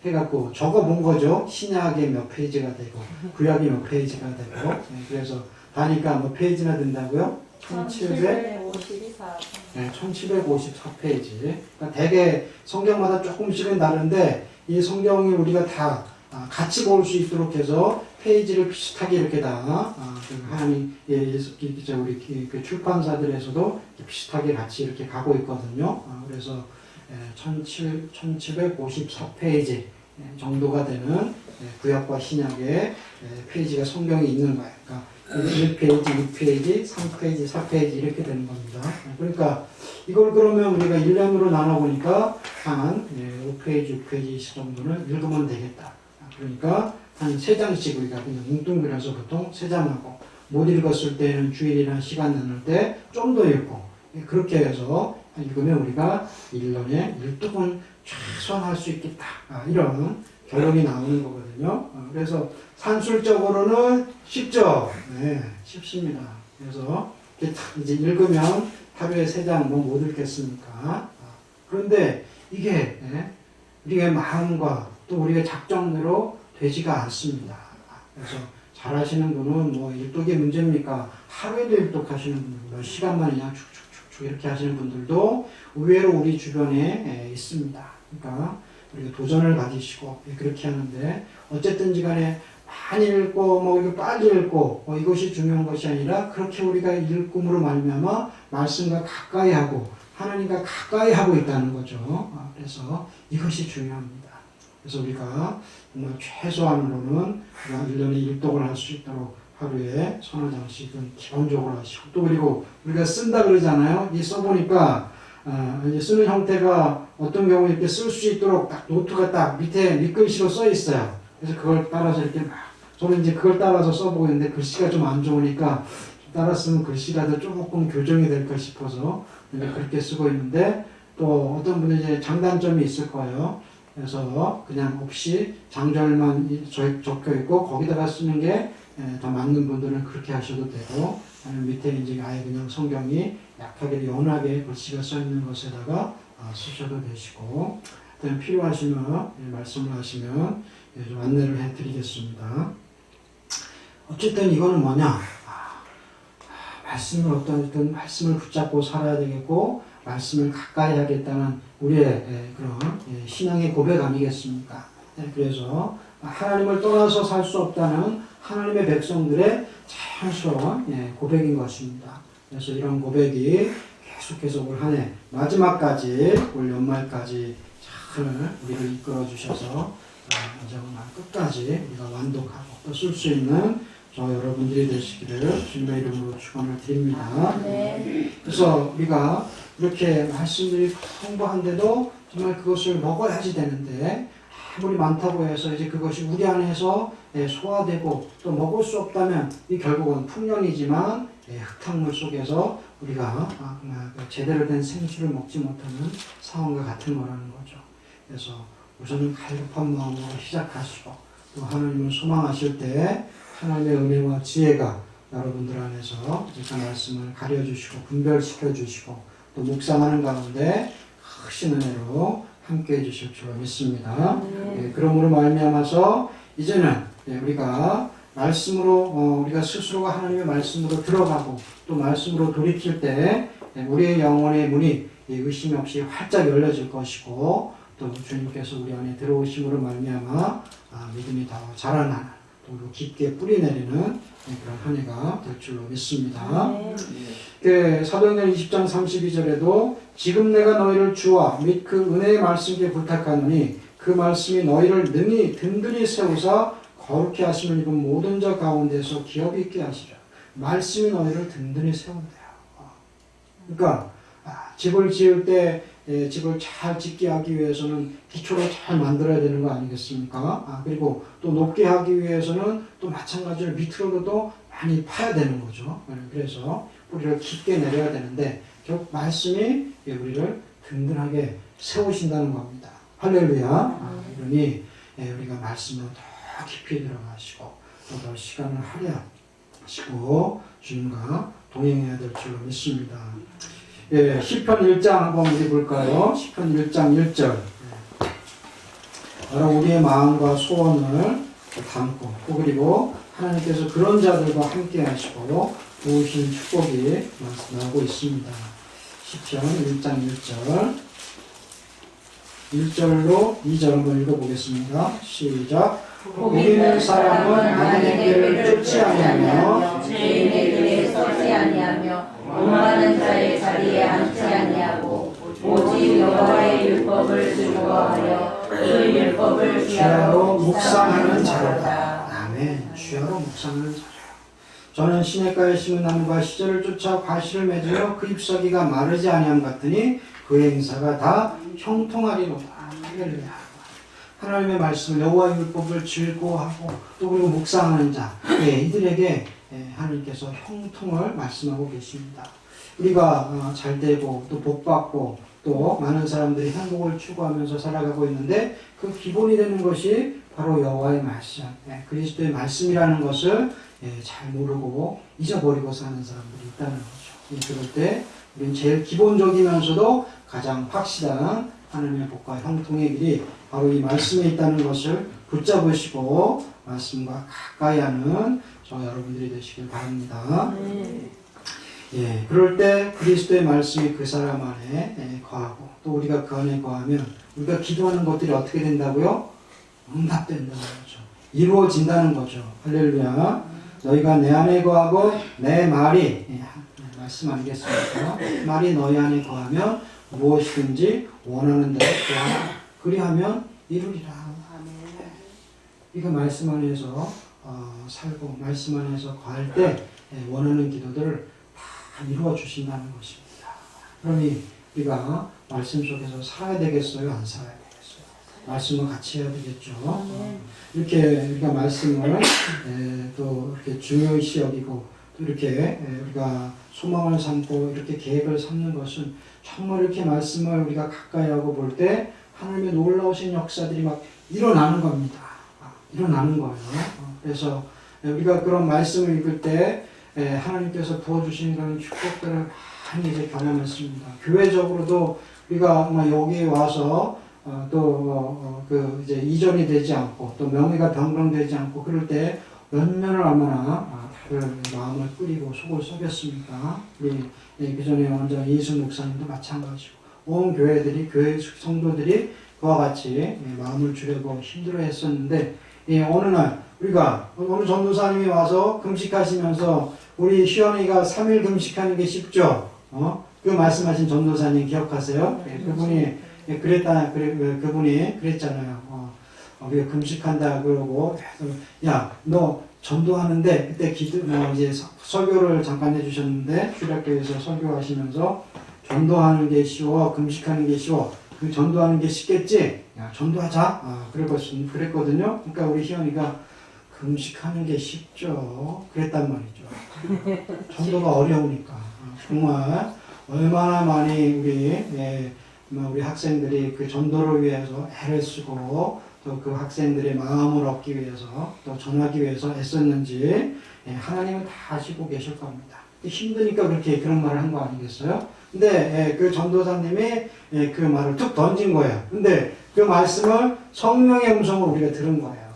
[SPEAKER 2] 해갖고 적어본 거죠. 신약의 몇 페이지가 되고 구약이 몇 페이지가 되고 그래서 다니까 몇 페이지나 된다고요?
[SPEAKER 4] 1754.
[SPEAKER 2] 네, 1754페이지. 그러니까 대개 성경마다 조금씩은 다른데 이 성경이 우리가 다 같이 볼 수 있도록 해서 페이지를 비슷하게 이렇게 다 하나님 우리 그 출판사들에서도 비슷하게 같이 이렇게 가고 있거든요. 그래서 1754페이지 정도가 되는 구약과 신약의 페이지가 성경에 있는 거예요. 그러니까 1페이지, 2페이지, 3페이지, 4페이지 이렇게 되는 겁니다. 그러니까 이걸 그러면 우리가 1년으로 나눠보니까 한 5페이지, 6페이지 정도는 읽으면 되겠다. 그러니까 한 3장씩 우리가 그냥 뭉뚱그려서 보통 3장하고 못 읽었을 때는 주일이나 시간 나눌 때 좀 더 읽고 그렇게 해서 읽으면 우리가 1년에 1독은 최소한 할 수 있겠다. 이런 결론이 나오는 거거든요. 그래서 산술적으로는 쉽죠. 네, 쉽습니다. 그래서 이제 읽으면 하루에 3장 못 읽겠습니까? 그런데 이게 우리의 마음과 또 우리의 작정대로 되지가 않습니다. 그래서 잘하시는 분은 뭐 일독이 문제입니까? 하루에도 일독하시는 분들, 몇 시간만이냐 쭉쭉쭉쭉 이렇게 하시는 분들도 의외로 우리 주변에 있습니다. 그러니까 우리가 도전을 가지시고 그렇게 하는데 어쨌든지 간에 많이 읽고 뭐 이거 빨리 읽고 이것이 중요한 것이 아니라 그렇게 우리가 읽음으로 말미암아 말씀과 가까이 하고 하나님과 가까이 하고 있다는 거죠. 그래서 이것이 중요합니다. 그래서 우리가 정말 최소한으로는 1년에 1독을 할 수 있도록 하루에 서너 장씩은 기본적으로 하시고 또 그리고 우리가 쓴다 그러잖아요. 이 써보니까 이제 쓰는 형태가 어떤 경우 이렇게 쓸 수 있도록 딱 노트가 딱 밑에 밑글씨로 써 있어요. 그래서 그걸 따라서 이렇게 저는 이제 그걸 따라서 써보고 있는데 글씨가 좀 안 좋으니까 따라 쓰면 글씨라도 조금 교정이 될까 싶어서 그렇게 쓰고 있는데 또 어떤 분은 이제 장단점이 있을 거예요. 그래서 그냥 없이 장절만 적혀 있고 거기다가 쓰는 게 더 맞는 분들은 그렇게 하셔도 되고 아니면 밑에 이제 아예 그냥 성경이 약하게 연하게 글씨가 써 있는 것에다가 쓰셔도 되시고 필요하시면 말씀을 하시면 좀 안내를 해드리겠습니다. 어쨌든 이거는 뭐냐? 말씀을 어떤 말씀을 붙잡고 살아야 되겠고 말씀을 가까이 하겠다는 우리의 그런 신앙의 고백 아니겠습니까? 그래서 하나님을 떠나서 살 수 없다는 하나님의 백성들의 자연스러운 고백인 것입니다. 그래서 이런 고백이 계속해서 올 한 해 마지막까지 올 연말까지 잘 우리를 이끌어 주셔서 정말 끝까지 우리가 완독하고 또 쓸 수 있는 저 여러분들이 되시기를 주님의 이름으로 축원을 드립니다.
[SPEAKER 4] 네.
[SPEAKER 2] 그래서 우리가 이렇게 말씀들이 풍부한데도 정말 그것을 먹어야지 되는데 아무리 많다고 해서 이제 그것이 우리 안에서 소화되고 또 먹을 수 없다면 이 결국은 풍년이지만 흙탕물 속에서 우리가 제대로 된 생수를 먹지 못하는 상황과 같은 거라는 거죠. 그래서 우선은 갈급한 마음으로 시작하시고 또 하나님을 소망하실 때 하나님의 은혜와 지혜가 여러분들 안에서 그 말씀을 가려주시고 분별시켜주시고 또 묵상하는 가운데 크신 은혜로 함께해 주실 줄 믿습니다. 그러므로 말미암아서 이제는 우리가 말씀으로 우리가 스스로가 하나님의 말씀으로 들어가고 또 말씀으로 돌이킬 때 우리의 영혼의 문이 의심 없이 활짝 열려질 것이고 또 주님께서 우리 안에 들어오심으로 말미암아 믿음이 더 자라나는 또 깊게 뿌리내리는 그런 한 해가 될 줄로 믿습니다. 사도행전 20장 32절에도 지금 내가 너희를 주와 및 그 은혜의 말씀께 부탁하노니 그 말씀이 너희를 능히 든든히 세우사 거룩히 하시는 이분 모든 자 가운데서 기업 있게 하시라. 말씀이 너희를 든든히 세운대요. 그러니까 집을 지을 때 집을 잘 짓게 하기 위해서는 기초를 잘 만들어야 되는 거 아니겠습니까? 그리고 또 높게 하기 위해서는 또 마찬가지로 밑으로도 많이 파야 되는 거죠. 그래서 뿌리를 깊게 내려야 되는데 결국 말씀이 우리를 든든하게 세우신다는 겁니다. 할렐루야. 그러니 우리가 말씀으로 더 깊이 들어가시고 또 더 시간을 할애하시고 주님과 동행해야 될 줄로 믿습니다. 시편 1장 한번 우리 볼까요? 시편 1장 1절. 바로 우리의 마음과 소원을 담고 또 그리고 하나님께서 그런 자들과 함께 하시고 도우신 축복이 나오고 있습니다. 시편 1장 1절 1절로 2절 한번 읽어보겠습니다. 시작. 복 있는 사람은 악인의 길을 쫓지 아니하며
[SPEAKER 4] 죄인의 길에 서지 아니하며 오만한 자의 자리에 앉지 아니하고 오직 여호와의 율법을 즐거워하여 그 율법을
[SPEAKER 2] 주야로 묵상하는 자로다. 아멘. 주야로 묵상하는 자로다. 저는 시냇가에 심은 나무가 시절을 쫓아 과실을 맺으며 그 잎사귀가 마르지 아니함 같으니 그 행사가 다 형통하리로다. 할렐루야. 하나님의 말씀, 여호와의 율법을 즐거워하고 또 그리고 묵상하는 자, 이들에게 하나님께서 형통을 말씀하고 계십니다. 우리가 잘 되고 또 복받고 또 많은 사람들이 행복을 추구하면서 살아가고 있는데 그 기본이 되는 것이 바로 여호와의 말씀, 그리스도의 말씀이라는 것을 잘 모르고 잊어버리고 사는 사람들이 있다는 거죠. 그럴 때 우리는 제일 기본적이면서도 가장 확실한 하나님의 복과 형통의 길이 바로 이 말씀에 있다는 것을 붙잡으시고 말씀과 가까이 하는 저 여러분들이 되시길 바랍니다. 그럴 때 그리스도의 말씀이 그 사람 안에 거하고 또 우리가 그 안에 거하면 우리가 기도하는 것들이 어떻게 된다고요? 응답된다는 거죠. 이루어진다는 거죠. 할렐루야. 너희가 내 안에 거하고 내 말이 말씀 아니겠습니까? 말이 너희 안에 거하면 무엇이든지 원하는 대로 구하라. 그리하면 이루리라. 이거 말씀 안에서 살고 말씀 안에서 거할 때 원하는 기도들을 다 이루어 주신다는 것입니다. 그러니 우리가 말씀 속에서 살아야 되겠어요? 안 살아야 되겠어요? 말씀을 같이 해야 되겠죠. 이렇게 우리가 말씀을 또 이렇게 중요시 여기고 또 이렇게 우리가 소망을 삼고 이렇게 계획을 삼는 것은 정말 이렇게 말씀을 우리가 가까이 하고 볼 때 하나님의 놀라우신 역사들이 막 일어나는 겁니다. 일어나는 거예요. 그래서 우리가 그런 말씀을 읽을 때 하나님께서 부어주신 그런 축복들을 많이 이제 경험했습니다. 교회적으로도 우리가 여기에 와서 또 이제 이전이 되지 않고 또 명예가 변경되지 않고 그럴 때 몇 년을 얼마나 다들 마음을 끓이고 속을 썩였습니까? 우리 그전에 원장 이순 목사님도 마찬가지고 온 교회들이 교회 성도들이 그와 같이 마음을 주려고 힘들어했었는데 어느 날 우리가 어느 전도사님이 와서 금식하시면서 우리 시원이가 3일 금식하는 게 쉽죠? 그 말씀하신 전도사님 기억하세요? 그분이 그분이 그랬잖아요. 우리가 금식한다 그러고 야 너 전도하는데 그때 이제 설교를 잠깐 해주셨는데 주일학교에서 설교하시면서 전도하는 게 쉬워 금식하는 게 쉬워 그 전도하는 게 쉽겠지? 야 전도하자 그랬거든요. 그러니까 우리 희연이가 금식하는 게 쉽죠. 그랬단 말이죠. 전도가 어려우니까 정말 얼마나 많이 우리 학생들이 그 전도를 위해서 애를 쓰고 또 그 학생들의 마음을 얻기 위해서 또 전하기 위해서 애썼는지 하나님은 다 아시고 계실 겁니다. 힘드니까 그런 말을 한 거 아니겠어요? 근데 그 전도사님이 그 말을 툭 던진 거예요. 근데 그 말씀을 성령의 음성으로 우리가 들은 거예요.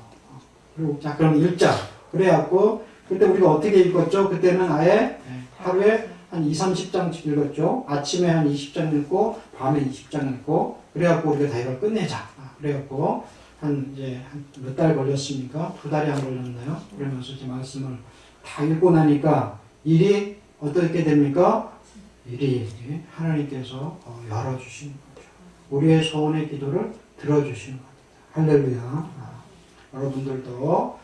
[SPEAKER 2] 그리고 자 그럼 읽자. 그래갖고 그때 우리가 어떻게 읽었죠? 그때는 아예 하루에 한 20-30장씩 읽었죠. 아침에 한 20장 읽고 밤에 20장 읽고 그래갖고 우리가 다 이걸 끝내자. 그래갖고 한 몇 달 걸렸습니까? 2달이 안 걸렸나요? 그러면서 이제 말씀을 다 읽고 나니까 일이 어떻게 됩니까? 일이 하나님께서 열어주시는 거죠. 우리의 소원의 기도를 들어주시는 겁니다. 할렐루야. 여러분들도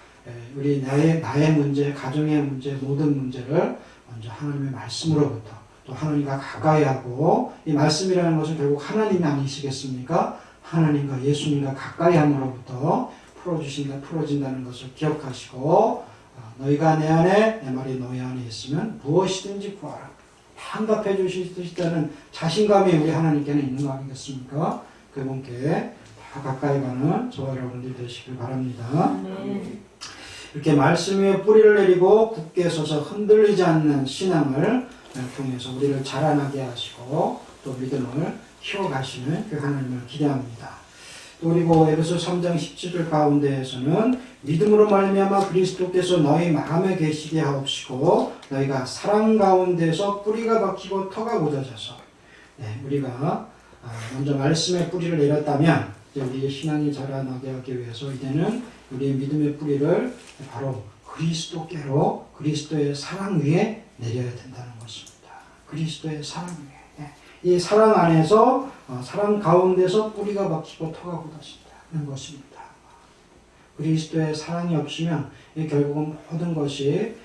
[SPEAKER 2] 우리 나의 문제, 가정의 문제, 모든 문제를 먼저 하나님의 말씀으로부터 또 하나님과 가까이 하고 이 말씀이라는 것은 결국 하나님이 아니시겠습니까? 하나님과 예수님과 가까이 함으로부터 풀어진다는 것을 기억하시고 너희가 내 안에 내 말이 너희 안에 있으면 무엇이든지 구하라. 응답해 주시다는 자신감이 우리 하나님께는 있는 거 아니겠습니까? 그분께 더 가까이 가는 저와 여러분들이 되시길 바랍니다. 이렇게 말씀 위에 뿌리를 내리고 굳게 서서 흔들리지 않는 신앙을 통해서 우리를 자라나게 하시고 또 믿음을 키워가시는 그 하나님을 기대합니다. 또 그리고 에베소 3장 17절 가운데에서는 믿음으로 말미암아 그리스도께서 너희 마음에 계시게 하옵시고 너희가 사랑 가운데서 뿌리가 박히고 터가 굳어져서 우리가 먼저 말씀의 뿌리를 내렸다면 이제 우리의 신앙이 자라나게 하기 위해서 이제는 우리의 믿음의 뿌리를 바로 그리스도께로 그리스도의 사랑 위에 내려야 된다는 것입니다. 그리스도의 사랑 위에 이 사랑 안에서 사랑 가운데서 뿌리가 박히고 터가 굳어진다는 것입니다. 그리스도의 사랑이 없으면 결국은 모든 것이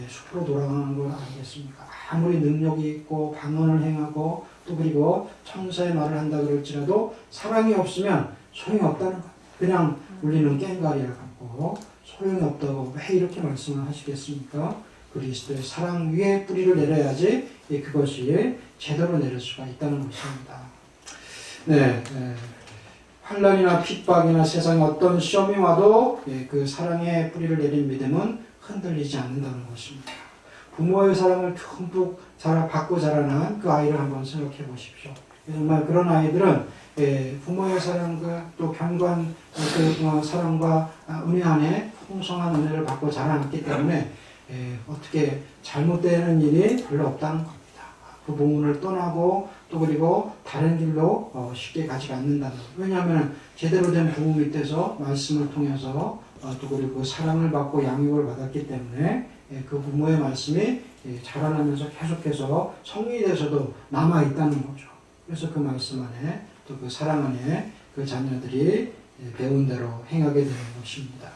[SPEAKER 2] 숲으로 돌아가는 걸 아니겠습니까? 아무리 능력이 있고 방언을 행하고 또 그리고 천사의 말을 한다 그럴지라도 사랑이 없으면 소용이 없다는 것. 그냥 우리는 깽가리를 갖고 소용이 없다고 왜 이렇게 말씀을 하시겠습니까? 그리스도의 사랑 위에 뿌리를 내려야지 그것이 제대로 내릴 수가 있다는 것입니다. 환난이나 핍박이나 세상에 어떤 시험이 와도 그 사랑의 뿌리를 내린 믿음은 흔들리지 않는다는 것입니다. 부모의 사랑을 듬뿍 받고 자라난 그 아이를 한번 생각해 보십시오. 정말 그런 아이들은 부모의 사랑과 또 경관 그 사랑과 은혜 안에 풍성한 은혜를 받고 자라났기 때문에 어떻게 잘못되는 일이 별로 없다는 겁니다. 그 부모를 떠나고 또 그리고 다른 길로 쉽게 가지 않는다는 거예요. 왜냐하면 제대로 된 부모 밑에서 말씀을 통해서 또 그리고 사랑을 받고 양육을 받았기 때문에 그 부모의 말씀이 자라나면서 계속해서 성인이 돼서도 남아있다는 거죠. 그래서 그 말씀 안에 또 그 사랑 안에 그 자녀들이 배운 대로 행하게 되는 것입니다.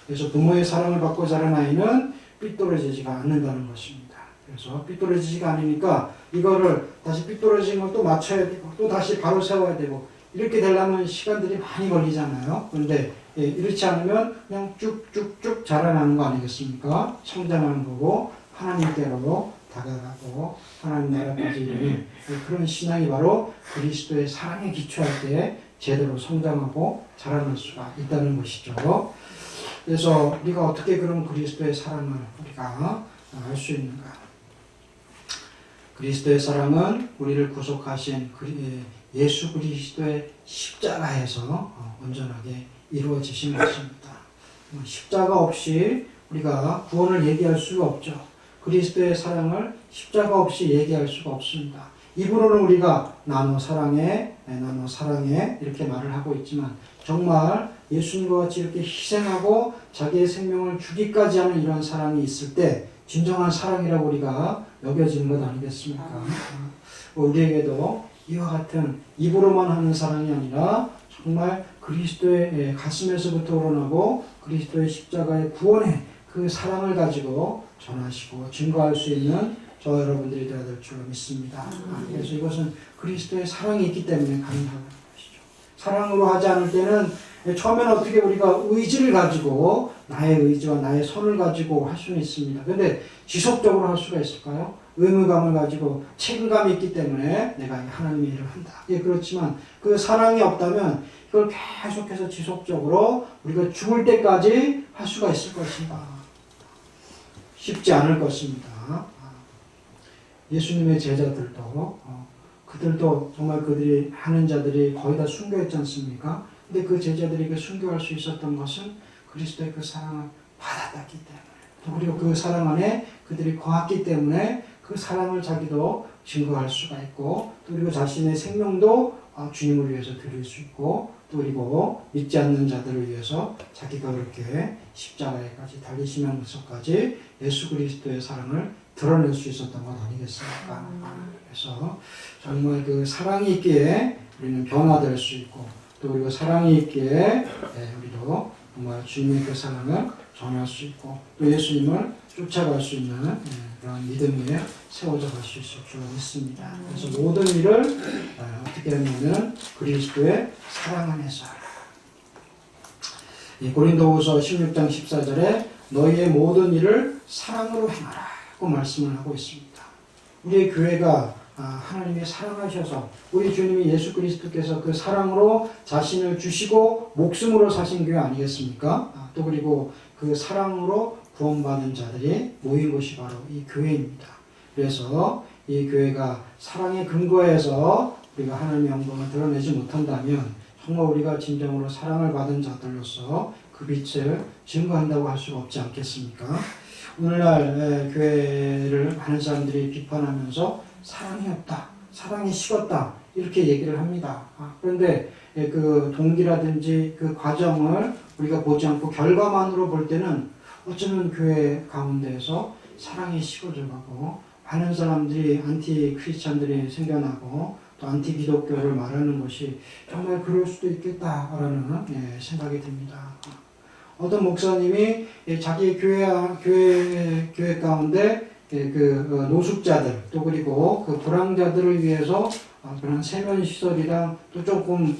[SPEAKER 2] 그래서 부모의 사랑을 받고 자란 아이는 삐뚤어지지가 않는다는 것입니다. 그래서 삐뚤어지지가 않으니까 이거를 다시 삐뚤어진 걸 또 맞춰야 되고 또 다시 바로 세워야 되고 이렇게 되려면 시간들이 많이 걸리잖아요. 그런데 이렇지 않으면 그냥 쭉쭉쭉 자라나는 거 아니겠습니까? 성장하는 거고 하나님께로 다가가고 하나님 나라까지 이르는 그런 신앙이 바로 그리스도의 사랑에 기초할 때 제대로 성장하고 자라날 수가 있다는 것이죠. 그래서 우리가 어떻게 그런 그리스도의 사랑을 우리가 알 수 있는가? 그리스도의 사랑은 우리를 구속하신 예수 그리스도의 십자가에서 온전하게 이루어지신 것입니다. 십자가 없이 우리가 구원을 얘기할 수가 없죠. 그리스도의 사랑을 십자가 없이 얘기할 수가 없습니다. 입으로는 우리가 나눠 사랑해 이렇게 말을 하고 있지만 정말 예수님과 같이 이렇게 희생하고 자기의 생명을 주기까지 하는 이런 사랑이 있을 때 진정한 사랑이라고 우리가 여겨지는 것 아니겠습니까? 우리에게도 이와 같은 입으로만 하는 사랑이 아니라 정말 그리스도의 가슴에서부터 우러나고 그리스도의 십자가의 구원의 그 사랑을 가지고 전하시고 증거할 수 있는 저 여러분들이 되어야 될 줄 믿습니다. 그래서 이것은 그리스도의 사랑이 있기 때문에 가능한 것이죠. 사랑으로 하지 않을 때는 처음에는 어떻게 우리가 의지를 가지고 나의 의지와 나의 손을 가지고 할 수는 있습니다. 그런데 지속적으로 할 수가 있을까요? 의무감을 가지고 책임감이 있기 때문에 내가 하나님의 일을 한다. 그렇지만 그 사랑이 없다면 그걸 계속해서 지속적으로 우리가 죽을 때까지 할 수가 있을 것인가? 쉽지 않을 것입니다. 예수님의 제자들도 그들도 정말 그들이 하는 자들이 거의 다 순교했지 않습니까? 근데 그 제자들이 그 순교할 수 있었던 것은 그리스도의 그 사랑을 받았기 때문에 또 그리고 그 사랑 안에 그들이 거했기 때문에 그 사랑을 자기도 증거할 수가 있고 또 그리고 자신의 생명도 주님을 위해서 드릴 수 있고 또 그리고 믿지 않는 자들을 위해서 자기가 그렇게 십자가에까지 달리시면서까지 예수 그리스도의 사랑을 드러낼 수 있었던 것 아니겠습니까? 그래서 정말 그 사랑이 있기에 우리는 변화될 수 있고 또 그리고 사랑이 있기에 우리도 정말 주님의 그 사랑을 전할 수 있고 또 예수님을 쫓아갈 수 있는 그런 믿음 위에 세워져 갈 수 있을 줄 믿습니다. 그래서 모든 일을 어떻게 하냐면 그리스도의 사랑 안에서 고린도후서 16장 14절에 너희의 모든 일을 사랑으로 행하라고 말씀을 하고 있습니다. 우리의 교회가 하나님이 사랑하셔서 우리 주님이 예수 그리스도께서 그 사랑으로 자신을 주시고 목숨으로 사신 교회 아니겠습니까? 또 그리고 그 사랑으로 구원받은 자들이 모인 곳이 바로 이 교회입니다. 그래서 이 교회가 사랑의 근거에서 우리가 하나님의 영광을 드러내지 못한다면 정말 우리가 진정으로 사랑을 받은 자들로서 그 빛을 증거한다고 할 수가 없지 않겠습니까? 오늘날 교회를 많은 사람들이 비판하면서 사랑이 없다, 사랑이 식었다 이렇게 얘기를 합니다. 그런데 그 동기라든지 그 과정을 우리가 보지 않고 결과만으로 볼 때는 어쩌면 교회 가운데에서 사랑이 식어져가고 많은 사람들이 안티 크리스찬들이 생겨나고 또 안티 기독교를 말하는 것이 정말 그럴 수도 있겠다라는 생각이 듭니다. 어떤 목사님이 자기 교회 가운데 그 노숙자들 또 그리고 그 불황자들을 위해서 그런 세면 시설이랑 또 조금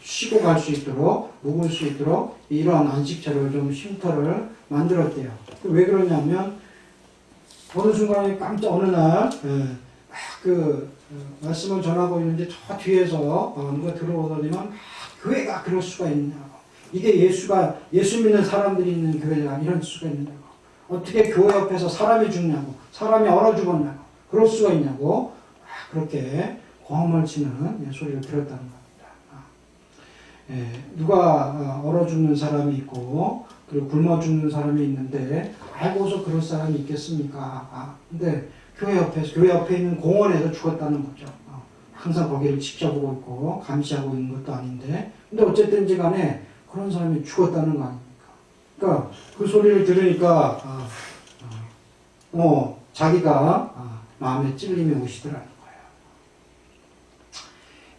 [SPEAKER 2] 쉬고 갈 수 있도록 묵을 수 있도록 이러한 안식처를 좀 쉼터를 만들었대요. 왜 그러냐면 어느 순간에 깜짝 어느 날 말씀을 전하고 있는데 저 뒤에서 누가 들어오더니만 교회가 그럴 수가 있냐고. 이게 예수 믿는 사람들이 있는 교회가 이런 수가 있냐고. 어떻게 교회 옆에서 사람이 죽냐고. 사람이 얼어 죽었냐고. 그럴 수가 있냐고. 그렇게 고함을 치는 소리를 들었다는 겁니다. 누가 얼어 죽는 사람이 있고 그리고 굶어 죽는 사람이 있는데 알고서 그럴 사람이 있겠습니까? 근데 교회 옆에 있는 공원에서 죽었다는 거죠. 항상 거기를 지켜보고 있고 감시하고 있는 것도 아닌데 근데 어쨌든지 간에 그런 사람이 죽었다는 거 아닙니까? 그러니까 그 소리를 들으니까 자기가 마음에 찔림이 오시더라는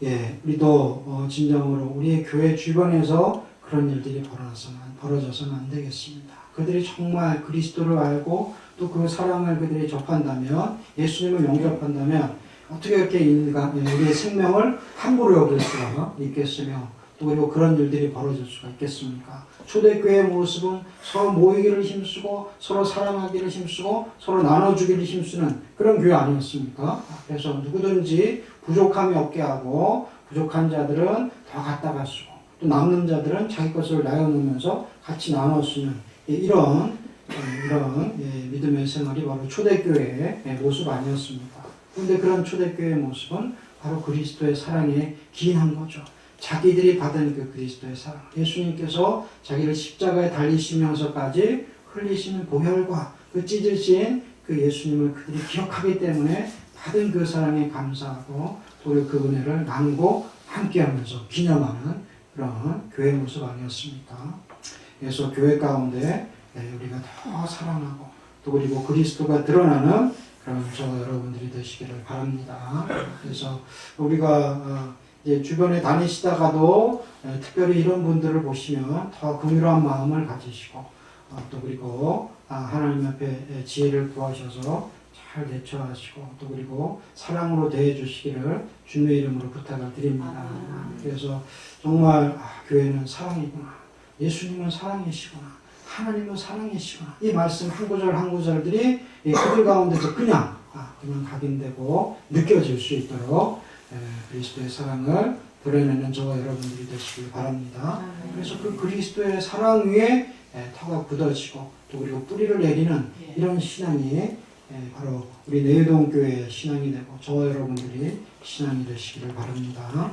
[SPEAKER 2] 거예요. 우리도 진정으로 우리의 교회 주변에서 그런 일들이 벌어져서는 안 되겠습니다. 그들이 정말 그리스도를 알고 또 그 사랑을 그들이 접한다면 예수님을 영접한다면 어떻게 이렇게 우리의 생명을 함부로 여길 수가 있겠으며 또 그리고 그런 일들이 벌어질 수가 있겠습니까? 초대교회의 모습은 서로 모이기를 힘쓰고 서로 사랑하기를 힘쓰고 서로 나눠주기를 힘쓰는 그런 교회 아니었습니까? 그래서 누구든지 부족함이 없게 하고 부족한 자들은 더 갖다가 쓰고 또 남는 자들은 자기 것을 나눠놓으면서 같이 나눠 쓰는 이런 믿음의 생활이 바로 초대교회의 모습 아니었습니까? 그런데 그런 초대교회의 모습은 바로 그리스도의 사랑에 기인한 거죠. 자기들이 받은 그 그리스도의 사랑, 예수님께서 자기를 십자가에 달리시면서까지 흘리시는 보혈과 그 찢으신 그 예수님을 그들이 기억하기 때문에 받은 그 사랑에 감사하고 또 그 은혜를 나누고 함께하면서 기념하는 그런 교회 모습 아니었습니까? 그래서 교회 가운데 우리가 더 사랑하고 또 그리고 그리스도가 드러나는 그런 저와 여러분들이 되시기를 바랍니다. 그래서 우리가 이제 주변에 다니시다가도 특별히 이런 분들을 보시면 더 긍휼한 마음을 가지시고 또 그리고 하나님 앞에 지혜를 구하셔서 잘 대처하시고 또 그리고 사랑으로 대해주시기를 주님의 이름으로 부탁을 드립니다. 그래서 정말 교회는 사랑이구나. 예수님은 사랑이시구나. 하나님은 사랑이시구나. 이 말씀 한 구절 한 구절들이 그들 가운데서 그냥 각인되고 느껴질 수 있도록 그리스도의 사랑을 드러내는 저와 여러분들이 되시길 바랍니다. 그래서 그 그리스도의 사랑 위에 터가 굳어지고 또 그리고 뿌리를 내리는 이런 신앙이 바로 우리 내동교회의 신앙이 되고 저와 여러분들이 신앙이 되시기를 바랍니다.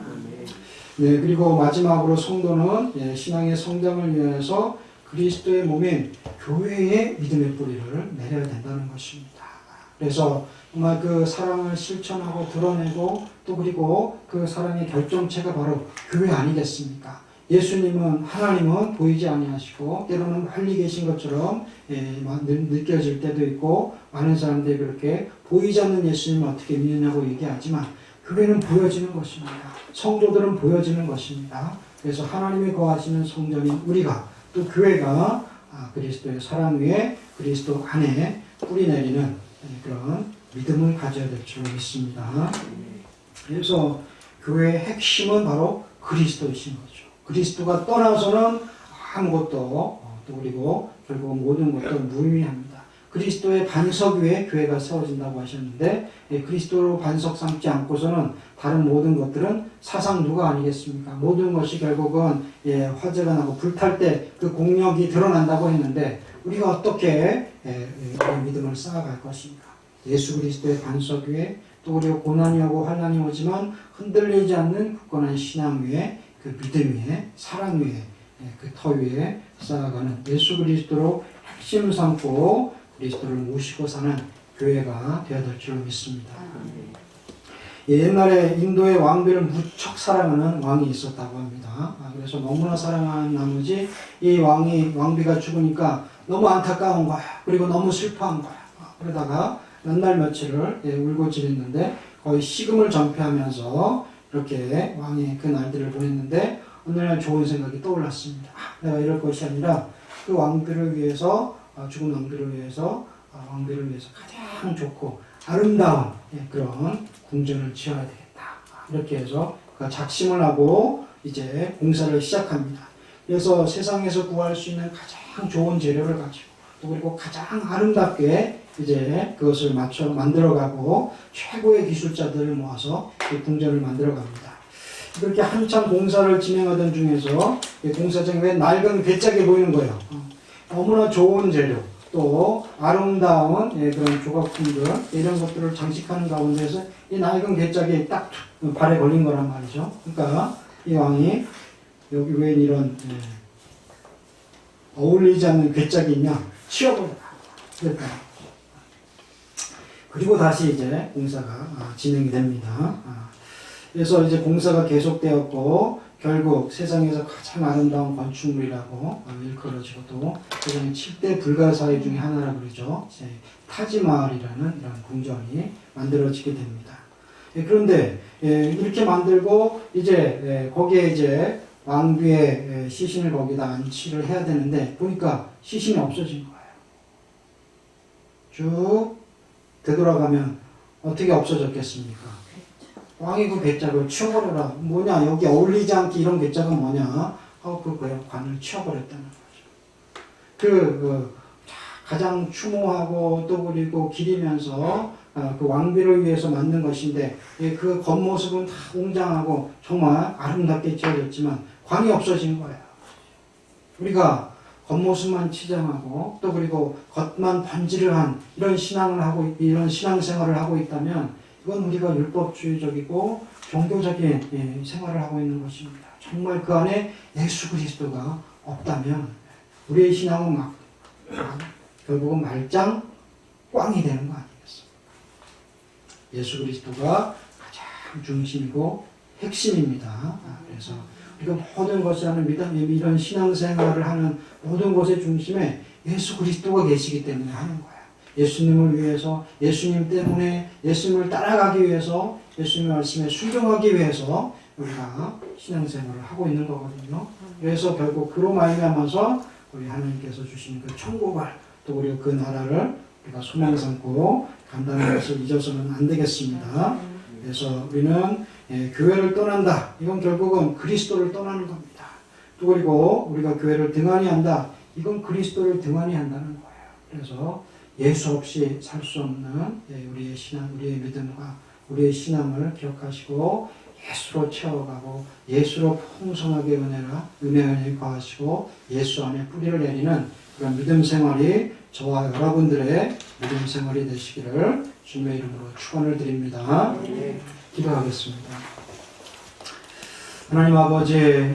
[SPEAKER 2] 그리고 마지막으로 성도는 신앙의 성장을 위해서 그리스도의 몸인 교회의 믿음의 뿌리를 내려야 된다는 것입니다. 그래서 정말 그 사랑을 실천하고 드러내고 또 그리고 그 사랑의 결정체가 바로 교회 아니겠습니까? 예수님은 하나님은 보이지 아니하시고 때로는 멀리 계신 것처럼 느껴질 때도 있고 많은 사람들이 그렇게 보이지 않는 예수님을 어떻게 믿느냐고 얘기하지만 교회는 보여지는 것입니다. 성도들은 보여지는 것입니다. 그래서 하나님이 거하시는 성전인 우리가 또 교회가 그리스도의 사랑 위에 그리스도 안에 뿌리 내리는 그런 믿음을 가져야 될 줄 믿습니다. 그래서 교회의 핵심은 바로 그리스도이신 거죠. 그리스도가 떠나서는 아무것도 또 그리고 결국 모든 것도 무의미합니다. 그리스도의 반석 위에 교회가 세워진다고 하셨는데 그리스도로 반석 삼지 않고서는 다른 모든 것들은 사상누가 아니겠습니까? 모든 것이 결국은 화재가 나고 불탈 때 그 공력이 드러난다고 했는데 우리가 어떻게 우리 믿음을 쌓아갈 것인가? 예수 그리스도의 반석 위에 또 우리가 고난이 오고 환난이 오지만 흔들리지 않는 굳건한 신앙 위에 그 믿음 위에 사랑 위에 그 터 위에 쌓아가는 예수 그리스도로 핵심 삼고 그리스도를 모시고 사는 교회가 되어야 될 줄로 믿습니다. 옛날에 인도의 왕비를 무척 사랑하는 왕이 있었다고 합니다. 그래서 너무나 사랑한 나머지 이 왕비가 죽으니까 너무 안타까운 거야. 그리고 너무 슬퍼한 거야. 그러다가 몇 날 며칠을 울고 지냈는데 거의 식음을 전폐하면서 이렇게 왕이 그 날들을 보냈는데 어느 날 좋은 생각이 떠올랐습니다. 내가 이럴 것이 아니라 그 왕비를 위해서 죽은 왕비를 위해서 가장 좋고 아름다운 그런 궁전을 지어야 되겠다. 이렇게 해서 그 작심을 하고 이제 공사를 시작합니다. 그래서 세상에서 구할 수 있는 가장 좋은 재료를 가지고 또 그리고 가장 아름답게 이제 그것을 만들어가고 최고의 기술자들을 모아서 이 궁전을 만들어갑니다. 그렇게 한참 공사를 진행하던 중에서 공사장에 왜 낡은 괴짝이 보이는 거예요. 너무나 좋은 재료 또 아름다운 그런 조각품들 이런 것들을 장식하는 가운데서 이 낡은 괴짝이 딱 발에 걸린 거란 말이죠. 그러니까 이 왕이 여기 왜 이런 어울리지 않는 괴짝이 있냐 치워버려라 그랬다. 그리고 다시 이제 공사가 진행이 됩니다. 그래서 이제 공사가 계속되었고 결국 세상에서 가장 아름다운 건축물이라고 일컬어지고 또 세상의 7대 불가사의 중에 하나라고 그러죠. 타지마할이라는 이런 궁전이 만들어지게 됩니다. 그런데 이렇게 만들고 이제 거기에 이제 왕비의 시신을 거기다 안치를 해야 되는데 보니까 시신이 없어진 거예요. 쭉 되돌아가면 어떻게 없어졌겠습니까? 왕이 그 괴짝을 치워버려라. 뭐냐 여기 어울리지 않게 이런 괴짝은 뭐냐 하고 그 관을 치워버렸다는 거죠. 가장 추모하고 또 그리고 기리면서 그 왕비를 위해서 만든 것인데 그 겉모습은 다 웅장하고 정말 아름답게 지어졌지만 관이 없어진 거예요. 우리가 겉모습만 치장하고 또 그리고 겉만 번지르한 이런 신앙생활을 하고 있다면 이건 우리가 율법주의적이고 종교적인 생활을 하고 있는 것입니다. 정말 그 안에 예수 그리스도가 없다면 우리의 신앙은 결국은 말짱 꽝이 되는 거 아니겠습니까? 예수 그리스도가 가장 중심이고 핵심입니다. 그래서 우리가 모든 것을 하는 이런 신앙생활을 하는 모든 것의 중심에 예수 그리스도가 계시기 때문에 하는 거예요. 예수님을 위해서, 예수님 때문에, 예수님을 따라가기 위해서, 예수님의 말씀에 순종하기 위해서 우리가 신앙생활을 하고 있는 거거든요. 그래서 결국 그로 말미암아서 우리 하나님께서 주시는 그 천국을 또 우리 그 나라를 우리가 소망 삼고 간다는 것을 잊어서는 안 되겠습니다. 그래서 우리는 교회를 떠난다. 이건 결국은 그리스도를 떠나는 겁니다. 또 그리고 우리가 교회를 등한히 한다. 이건 그리스도를 등한히 한다는 거예요. 그래서 예수 없이 살 수 없는 우리의 신앙, 우리의 믿음과 우리의 신앙을 기억하시고 예수로 채워가고 예수로 풍성하게 은혜를 거하시고 예수 안에 뿌리를 내리는 그런 믿음 생활이 저와 여러분들의 믿음 생활이 되시기를 주님의 이름으로 축원을 드립니다. 기도하겠습니다. 하나님 아버지,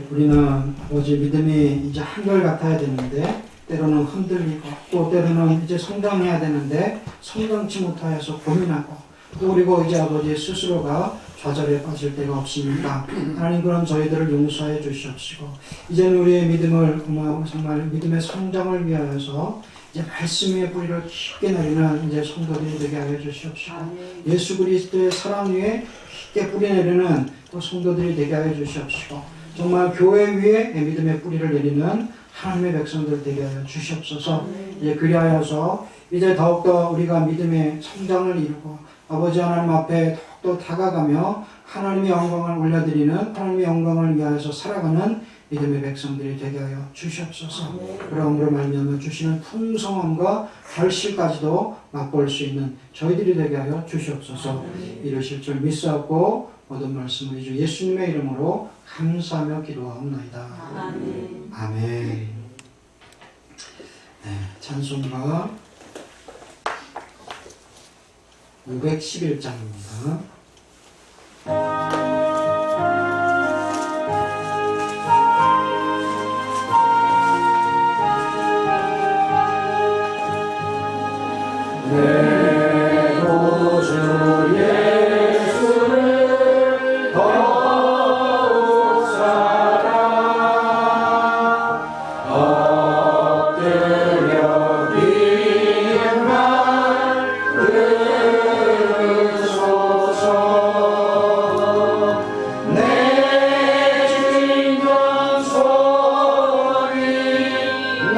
[SPEAKER 2] 우리는 아버지 믿음이 이제 한결같아야 되는데 때로는 흔들리고 또 때로는 이제 성장해야 되는데 성장치 못하여서 고민하고 또 그리고 이제 아버지 스스로가 좌절에 빠질 때가 없습니다. 하나님 그런 저희들을 용서해 주시옵시고 이제는 우리의 믿음을 정말 믿음의 성장을 위하여서 이제 말씀 위에 뿌리를 깊게 내리는 이제 성도들이 되게 하여 주시옵시고 예수 그리스도의 사랑 위에 깊게 뿌리 내리는 또 성도들이 되게 하여 주시옵시고 정말 교회 위에 믿음의 뿌리를 내리는 하나님의 백성들 되게 하여 주시옵소서. 이제 그리하여서 이제 더욱더 우리가 믿음의 성장을 이루고 아버지 하나님 앞에 더욱더 다가가며 하나님의 영광을 올려드리는 하나님의 영광을 위하여서 살아가는 믿음의 백성들이 되게 하여 주시옵소서. 그러므로 말미암아 주시는 풍성함과 결실까지도 맛볼 수 있는 저희들이 되게 하여 주시옵소서. 이루실 줄 믿사옵고 모든 말씀을 주 예수님의 이름으로 감사하며 기도하옵나이다. 아멘. 네, 찬송가 511장입니다. 내 구주 예수를 더욱 사랑 엎드려 비말 들으소서. 내 진정 소리 내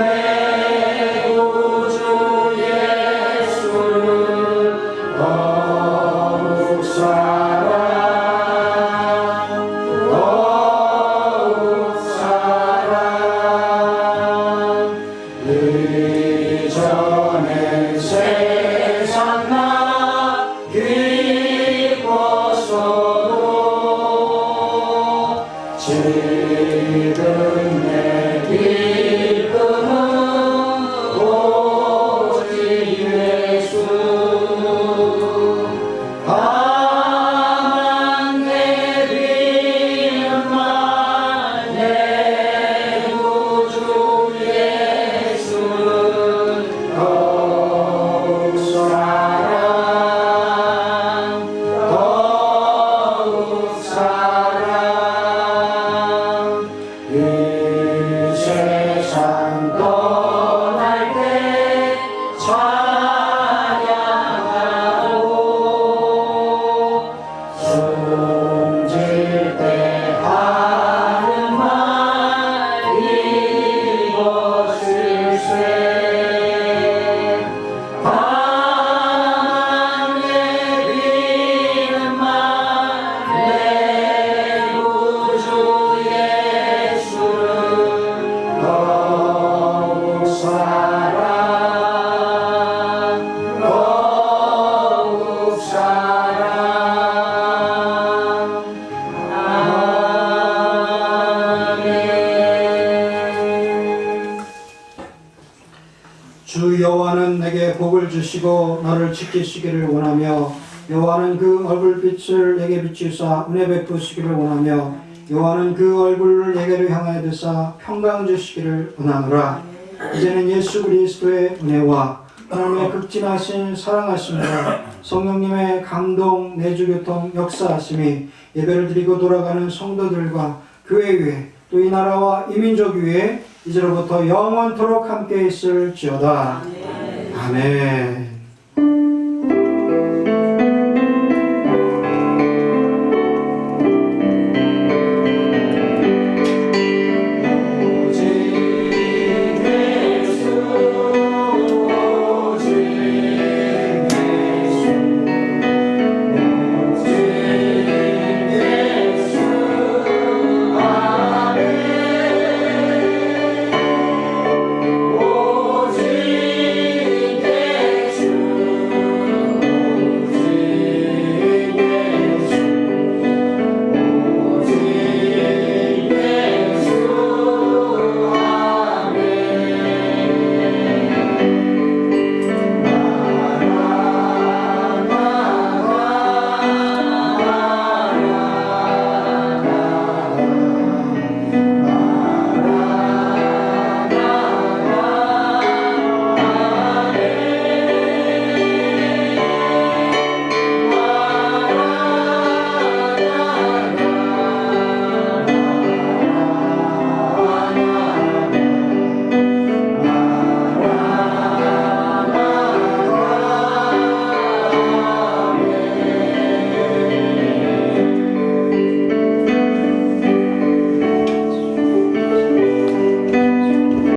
[SPEAKER 2] 구주 더욱 사랑 이전엔 세상 나 기뻤어도 지금 내 기쁨은 오직 예수. 다만 내 믿음만 내 구주 예수는 더욱 사랑 더욱 사랑 이 세상 떠날 때 찬양하고 숨질 때 하는 말 이것일세. 다만 내 믿음만 내 구주 예수는 더욱 사랑 더욱 사랑. 아멘. 주 여호와는 내게 복을 주시고 너를 지키시기를 원하며 여호와는 그 얼굴빛을 내게 비추사 은혜 베푸시기를 원하며 여호와는 그 얼굴을 내게로 향하여 드사 평강 주시기를 원하노라. 이제는 예수 그리스도의 은혜와 하나님의 극진하신 사랑하심과 성령님의 감동 내주교통 역사하심이 예배를 드리고 돌아가는 성도들과 교회 위에 또 이 나라와 이 민족 위에 이제로부터 영원토록 함께 있을지어다. 아멘.